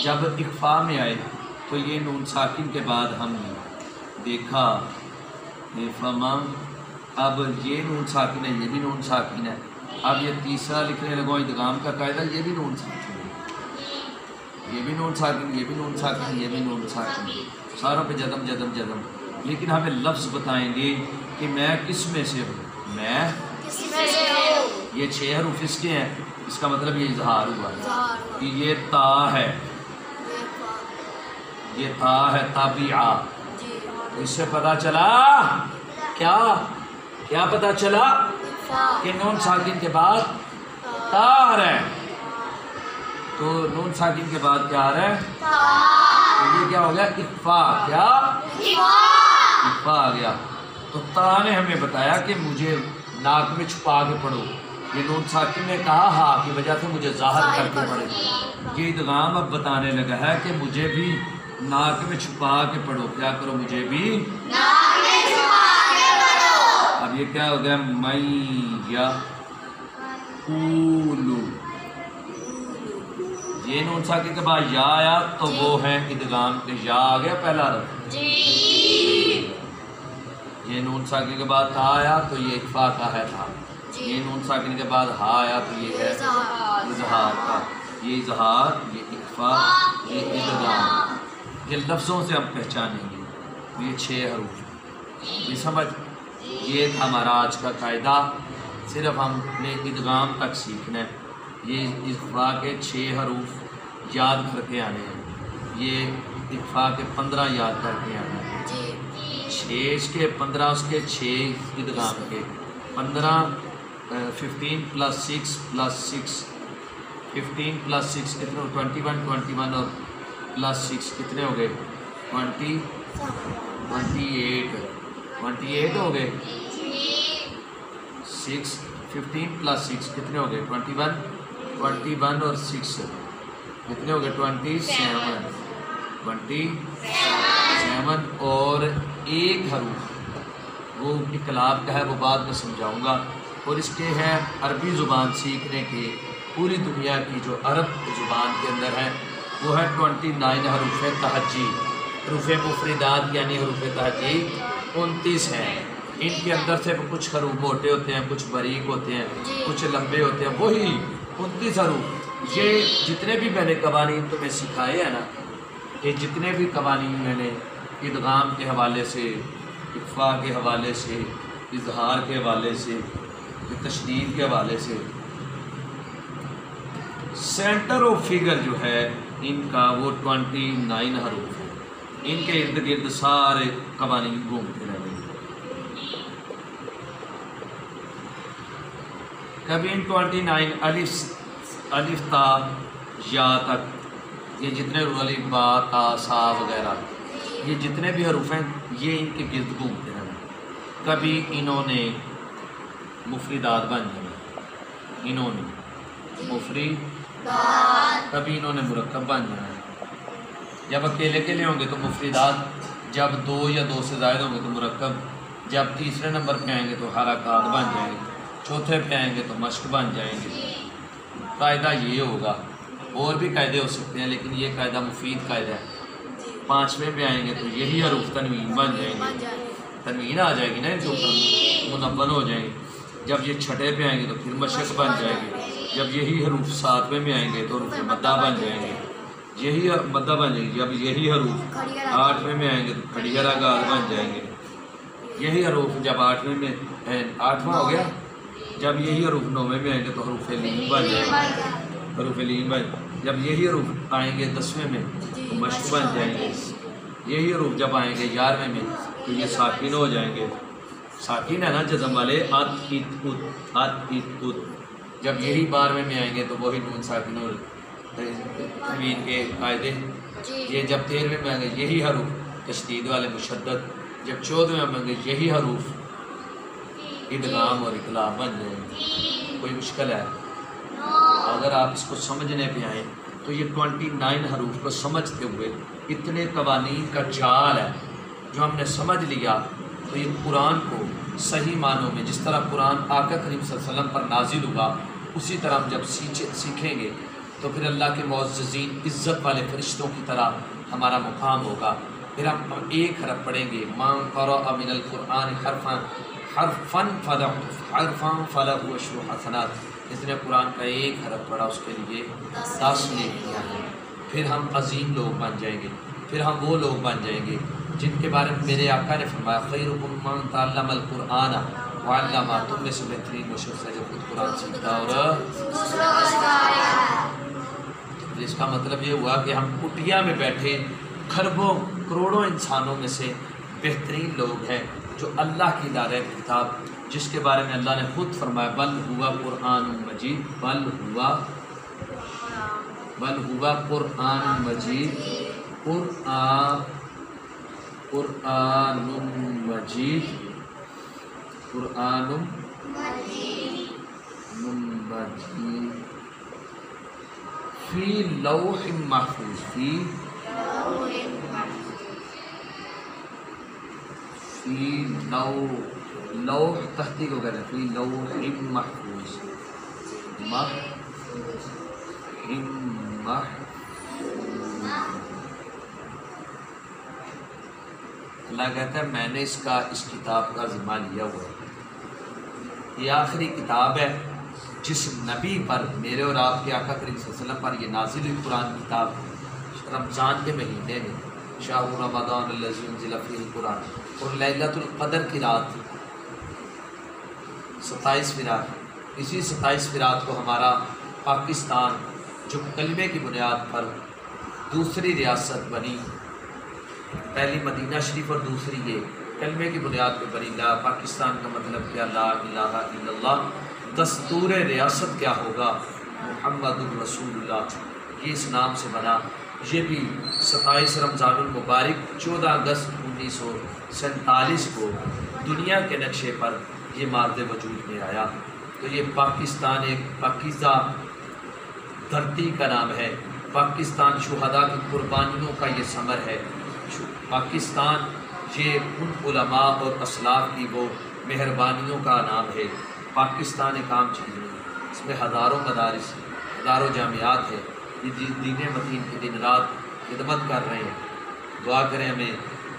جب اخفاء میں آئے تو یہ نون ساکن کے بعد ہم نے دیکھا فما. اب یہ نون ساکن ہے یہ بھی نون ساکن ہے. اب یہ تیسرا لکھنے لگو ادغام کا قاعدہ یہ بھی نون ساکن ہے یہ بھی نون ساکن یہ بھی نون ساکن یہ بھی نون ساکن. ساروں پہ جزم جزم جزم. لیکن ہمیں لفظ بتائیں گے کہ میں کس میں سے ہوں. میں یہ 6 حروف اس کے ہیں اس کا مطلب یہ اظہار ہوا کہ یہ تا ہے یہ تا ہے تابعہ. تو اس سے پتہ چلا کیا پتہ چلا کہ نون ساکن کے بعد تا آ رہا ہے. تو نون ساکن کے بعد کیا آ رہا ہے؟ تو یہ کیا ہو گیا؟ اخفاء. کیا اخفاء آ گیا. تو تا نے ہمیں بتایا کہ مجھے ناک میں چھپا کے پڑھو. یہ نون ساکن نے کہا ہاں کی وجہ سے مجھے ظاہر کر کے پڑھے. یہ ادغام اب بتانے لگا ہے کہ مجھے بھی ناک میں چھپا کے پڑھو. کیا کرو؟ مجھے بھی ناک میں چھپا کے پڑھو. اب یہ کیا ہو گیا؟ میں یا قولو. یہ نون ساکن کے بعد یا آیا تو وہ ہے ادغام کے یا آ گیا پہلا حرف. یہ نون ساکن کے بعد تا آیا تو یہ اخفاء کا ہے تھا. یہ نون ساکن کے بعد ہا آیا تو یہ ہے اظہار کا. یہ اظہار یہ اخفاء یہ ادغام. یہ لفظوں سے ہم پہچانیں گے. یہ 6 حروف یہ سمجھ. یہ تھا ہمارا آج کا قاعدہ. صرف ہم نے ادغام تک سیکھنا ہے. یہ اخفاء کے 6 حروف یاد کر کے آنے ہیں. یہ اخفاء کے 15 یاد کر کے آنے ہیں. 6 اس کے 15 اس کے 6 ادغام کے 15 15 + 6 + 6 15 + 6 کتنے 21 21 اور +6 کتنے ہو گئے 28 28 ہو گئے 6 15 + 6 کتنے ہو گئے 21 اور 6 کتنے ہو گئے 27 اور ایک حروف وہ انقلاب کا ہے، وہ بعد میں سمجھاؤں گا، اور اس کے ہے عربی زبان سیکھنے کے پوری دنیا کی جو عرب زبان کے اندر ہے وہ ہے 29 حروف تہجی، حروف مفردات یعنی حروف تہجی 29 ہیں۔ ان کے اندر سے کچھ حروف موٹے ہوتے ہیں، کچھ باریک ہوتے ہیں، کچھ لمبے ہوتے ہیں، وہی 29 حروف۔ یہ جتنے بھی میں نے قوانین تمہیں سکھائے ہیں نا، یہ جتنے بھی قوانین میں نے ادغام کے حوالے سے، اخفاء کے حوالے سے، اظہار کے حوالے سے، تشدید کے حوالے سے، سینٹر آف فگر جو ہے ان کا وہ 29 حروف ہے۔ ان کے ارد گرد سارے قوانین گھومتے رہیں گے۔ کبھی ان 29 الف تا یا تک، یہ جتنے الف با تا سا وغیرہ یہ جتنے بھی حروف ہیں یہ ان کے گرد گھومتے رہیں۔ کبھی انہوں نے مفردات بن جائیں، انہوں نے مفرد، کبھی انہوں نے مرکب بن جائیں۔ جب اکیلے اکیلے ہوں گے تو مفردات، جب 2 یا 2 سے زائد ہوں گے تو مرکب، جب تیسرے نمبر پہ آئیں گے تو حرکات بن جائیں گے، چوتھے پہ آئیں گے تو مشق بن جائیں گے۔ قاعدہ یہ ہوگا، اور بھی قاعدے ہو سکتے ہیں لیکن یہ قاعدہ مفید قاعدہ ہے۔ 5ویں پہ آئیں گے تو یہی حروف تنوین بن جائیں گے، تنوین آ جائے گی نا ان کے اوپر، منون ہو جائیں گے۔ جب یہ 6 پہ آئیں گے تو پھر مشق بن جائے گی۔ جب یہی حروف 7ویں میں آئیں گے تو حروف مدہ بن جائیں گے، یہی مدہ بن جائیں گے۔ جب یہی حروف 8ویں میں آئیں گے تو کھڑی حرکات بن جائیں گے۔ یہی حروف جب 8ویں میں 8واں ہو گیا، جب یہی حروف 9ویں میں آئیں گے تو حروف لین بن جائیں گے، حروف لین بن۔ جب یہی حروف آئیں گے 10ویں میں تو مشق بن جائیں گے۔ یہی حروف جب آئیں گے 11ویں میں تو یہ ساکن ہو جائیں گے، ساکن ہے نا جزم والے، ات ات ات ات ات ات۔ جب یہی 12ویں میں آئیں گے تو وہی نون ساکن اور تنوین کے قاعدے۔ یہ جب 13ویں میں آئیں گے یہی حروف تشدید والے مشدد، جب 14ویں میں آئیں گے یہی حروف ادغام اور اقلاب بن جائیں گے۔ کوئی مشکل ہے؟ اگر آپ اس کو سمجھنے پہ آئیں تو یہ 29 حروف کو سمجھتے ہوئے اتنے قوانین کا جال ہے جو ہم نے سمجھ لیا تو یہ قرآن کو صحیح معنوں میں، جس طرح قرآن آقا کریم صلی اللہ علیہ وسلم پر نازل ہوا اسی طرح ہم جب سیکھیں گے تو پھر اللہ کے معززین عزت والے فرشتوں کی طرح ہمارا مقام ہوگا۔ پھر ہم ایک حرف پڑھیں گے، من قرأ من القرآن حرفا فلہ عشر حسنات، جس نے قرآن کا ایک حرف پڑھا اس کے لیے 10 نیکیاں ہیں۔ پھر ہم عظیم لوگ بن جائیں گے، پھر ہم وہ لوگ بن جائیں گے جن کے بارے میں میرے آقا نے فرمایا خیرکم من تعلم القرآن وعلمہ، تم میں سے بہترین وہ شخص ہے جو خود قرآن سیکھتا اور دوسروں کو سکھایا۔ اس کا مطلب یہ ہوا کہ ہم کٹیا میں بیٹھے کھربوں کروڑوں انسانوں میں سے بہترین لوگ ہیں جو اللہ کی دار کتاب، جس کے بارے میں اللہ نے خود فرمایا بل ہوا قرآن مجید، بل ہوا قرآن مجید، قرآن مجید فی لوح محفوظ، فی لوح تحقیق ہو گیا، فی لوح محفوظ، اللہ کہتا ہے میں نے اس کتاب کا ذمہ لیا ہوا ہے۔ یہ آخری کتاب ہے جس نبی پر، میرے اور آپ کے آقا کریم صلی اللہ علیہ وسلم پر یہ نازل ہوئی قرآن کتاب رمضان کے مہینے میں، شہر رمضان الذی انزل فیہ القرآن، اور لیلۃ القدر کی رات 27 رات، اسی 27 رات کو ہمارا پاکستان جو کلمے کی بنیاد پر دوسری ریاست بنی، پہلی مدینہ شریف اور دوسری یہ کلمے کی بنیاد پہ بنی لا پاکستان کا مطلب کیا لا الہ الا اللہ، دستور ریاست کیا ہوگا محمد الرسول اللہ، یہ اس نام سے بنا۔ یہ بھی 27 رمضان المبارک 14 اگست 1947 کو دنیا کے نقشے پر یہ مارد وجود میں آیا۔ تو یہ پاکستان ایک پاکیزہ دھرتی کا نام ہے، پاکستان شہداء کی قربانیوں کا یہ ثمر ہے، پاکستان یہ ان علماء اور اسلاف کی وہ مہربانیوں کا نام ہے۔ پاکستان ایک عام چیز نہیں، اس میں ہزاروں مدارس، ہزاروں جامعات ہیں، یہ دین متین کی دن رات خدمت کر رہے ہیں۔ دعا کریں ہمیں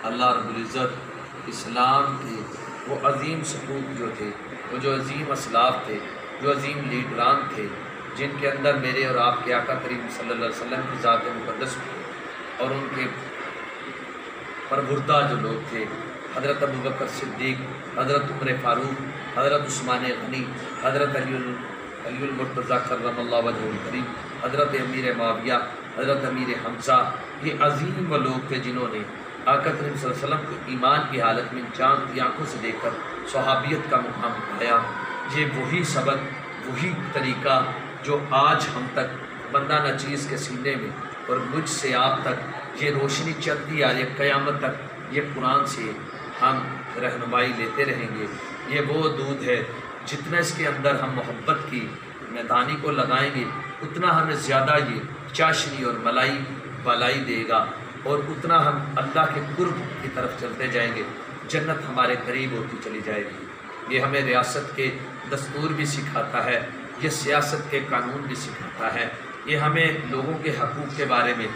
اللہ رب العزت اسلام کے وہ عظیم سپوت جو تھے، وہ جو عظیم اسلاف تھے، جو عظیم لیڈران تھے، جن کے اندر میرے اور آپ کے آقا کریم صلی اللہ علیہ وسلم کی ذات مقدس اور ان کے پروردہ جو لوگ تھے، حضرت ابوبکر صدیق، حضرت عمر فاروق، حضرت عثمان غنی، حضرت علی المرتضیٰ کرم اللہ وجہہ الکریم، حضرت امیر معاویہ، حضرت امیر حمزہ، یہ عظیم وہ لوگ تھے جنہوں نے آقا کریم صلی اللہ علیہ وسلم کو ایمان کی حالت میں چاند کی آنکھوں سے دیکھ کر صحابیت کا مقام پایا۔ یہ وہی سبق، وہی طریقہ جو آج ہم تک بندہ نچیز کے سینے میں اور مجھ سے آپ تک یہ روشنی چلتی آ رہی ہے قیامت تک۔ یہ قرآن سے ہم رہنمائی لیتے رہیں گے۔ یہ وہ دودھ ہے، جتنا اس کے اندر ہم محبت کی میدانی کو لگائیں گے اتنا ہمیں زیادہ یہ چاشنی اور ملائی بالائی دے گا، اور اتنا ہم اللہ کے قرب کی طرف چلتے جائیں گے، جنت ہمارے قریب ہوتی چلی جائے گی۔ یہ ہمیں ریاست کے دستور بھی سکھاتا ہے، یہ سیاست کے قانون بھی سکھاتا ہے، یہ ہمیں لوگوں کے حقوق کے بارے میں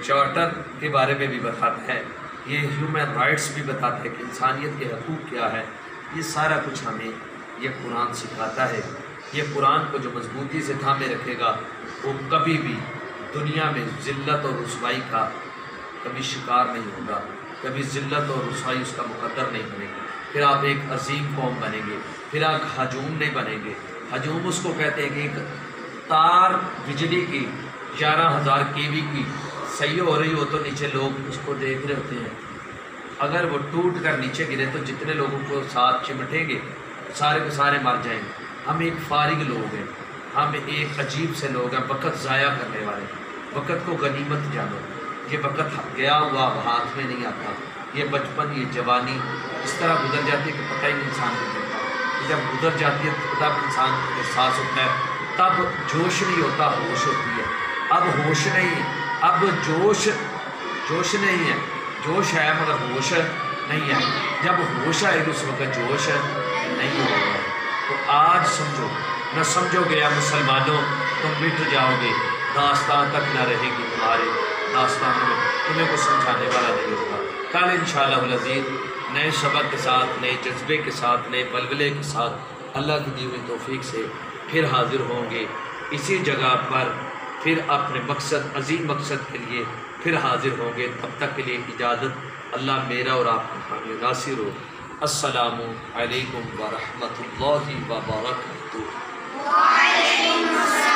چارٹر کے بارے میں بھی بتاتا ہے، یہ ہیومن رائٹس بھی بتاتا ہے کہ انسانیت کے حقوق کیا ہے۔ یہ سارا کچھ ہمیں یہ قرآن سکھاتا ہے۔ یہ قرآن کو جو مضبوطی سے تھامے رکھے گا وہ کبھی بھی دنیا میں ذلت اور رسوائی کا کبھی شکار نہیں ہوگا، کبھی ذلت اور رسوائی اس کا مقدر نہیں بنے گی۔ پھر آپ ایک عظیم قوم بنیں گے، پھر آپ ہجوم نہیں بنیں گے۔ ہجوم اس کو کہتے ہیں کہ ایک تار بجلی کی 11,000 kV کی صحیح ہو رہی ہو تو نیچے لوگ اس کو دیکھ رہے ہوتے ہیں، اگر وہ ٹوٹ کر نیچے گرے تو جتنے لوگوں کو ساتھ چمٹیں گے سارے کے سارے مر جائیں گے۔ ہم ایک فارغ لوگ ہیں، ہم ایک عجیب سے لوگ ہیں، وقت ضائع کرنے والے۔ وقت کو غنیمت جانو، یہ وقت گیا ہوا ہاتھ میں نہیں آتا، یہ بچپن، یہ جوانی اس طرح گزر جاتی ہے کہ پتہ ہی نہیں انسان کو چلتا۔ جب گزر جاتی ہے تب انسان کو احساس ہوتا ہے، تب جوش نہیں ہوتا، ہوش ہوتی ہے۔ اب ہوش نہیں، اب جوش نہیں ہے، جوش ہے مگر ہوش نہیں ہے۔ جب ہوش آئے گی اس وقت جوش نہیں ہوگا۔ تو آج سمجھو، نہ سمجھو گے یا مسلمانوں تم مٹ جاؤ گے، داستان تک نہ رہے گی تمہارے داستانوں میں، تمہیں کو سمجھانے والا نہیں ہوگا۔ کل انشاءاللہ العزیز نئے سبق کے ساتھ، نئے جذبے کے ساتھ، نئے بلبلے کے ساتھ اللہ کی دی ہوئی توفیق سے پھر حاضر ہوں گے اسی جگہ پر، پھر اپنے مقصد، عظیم مقصد کے لیے پھر حاضر ہوں گے۔ تب تک کے لیے اجازت، اللہ میرا اور آپ کا حامی ناصر ہو۔ السلام علیکم ورحمۃ اللہ وبرکاتہ۔ وعلیکم السلام۔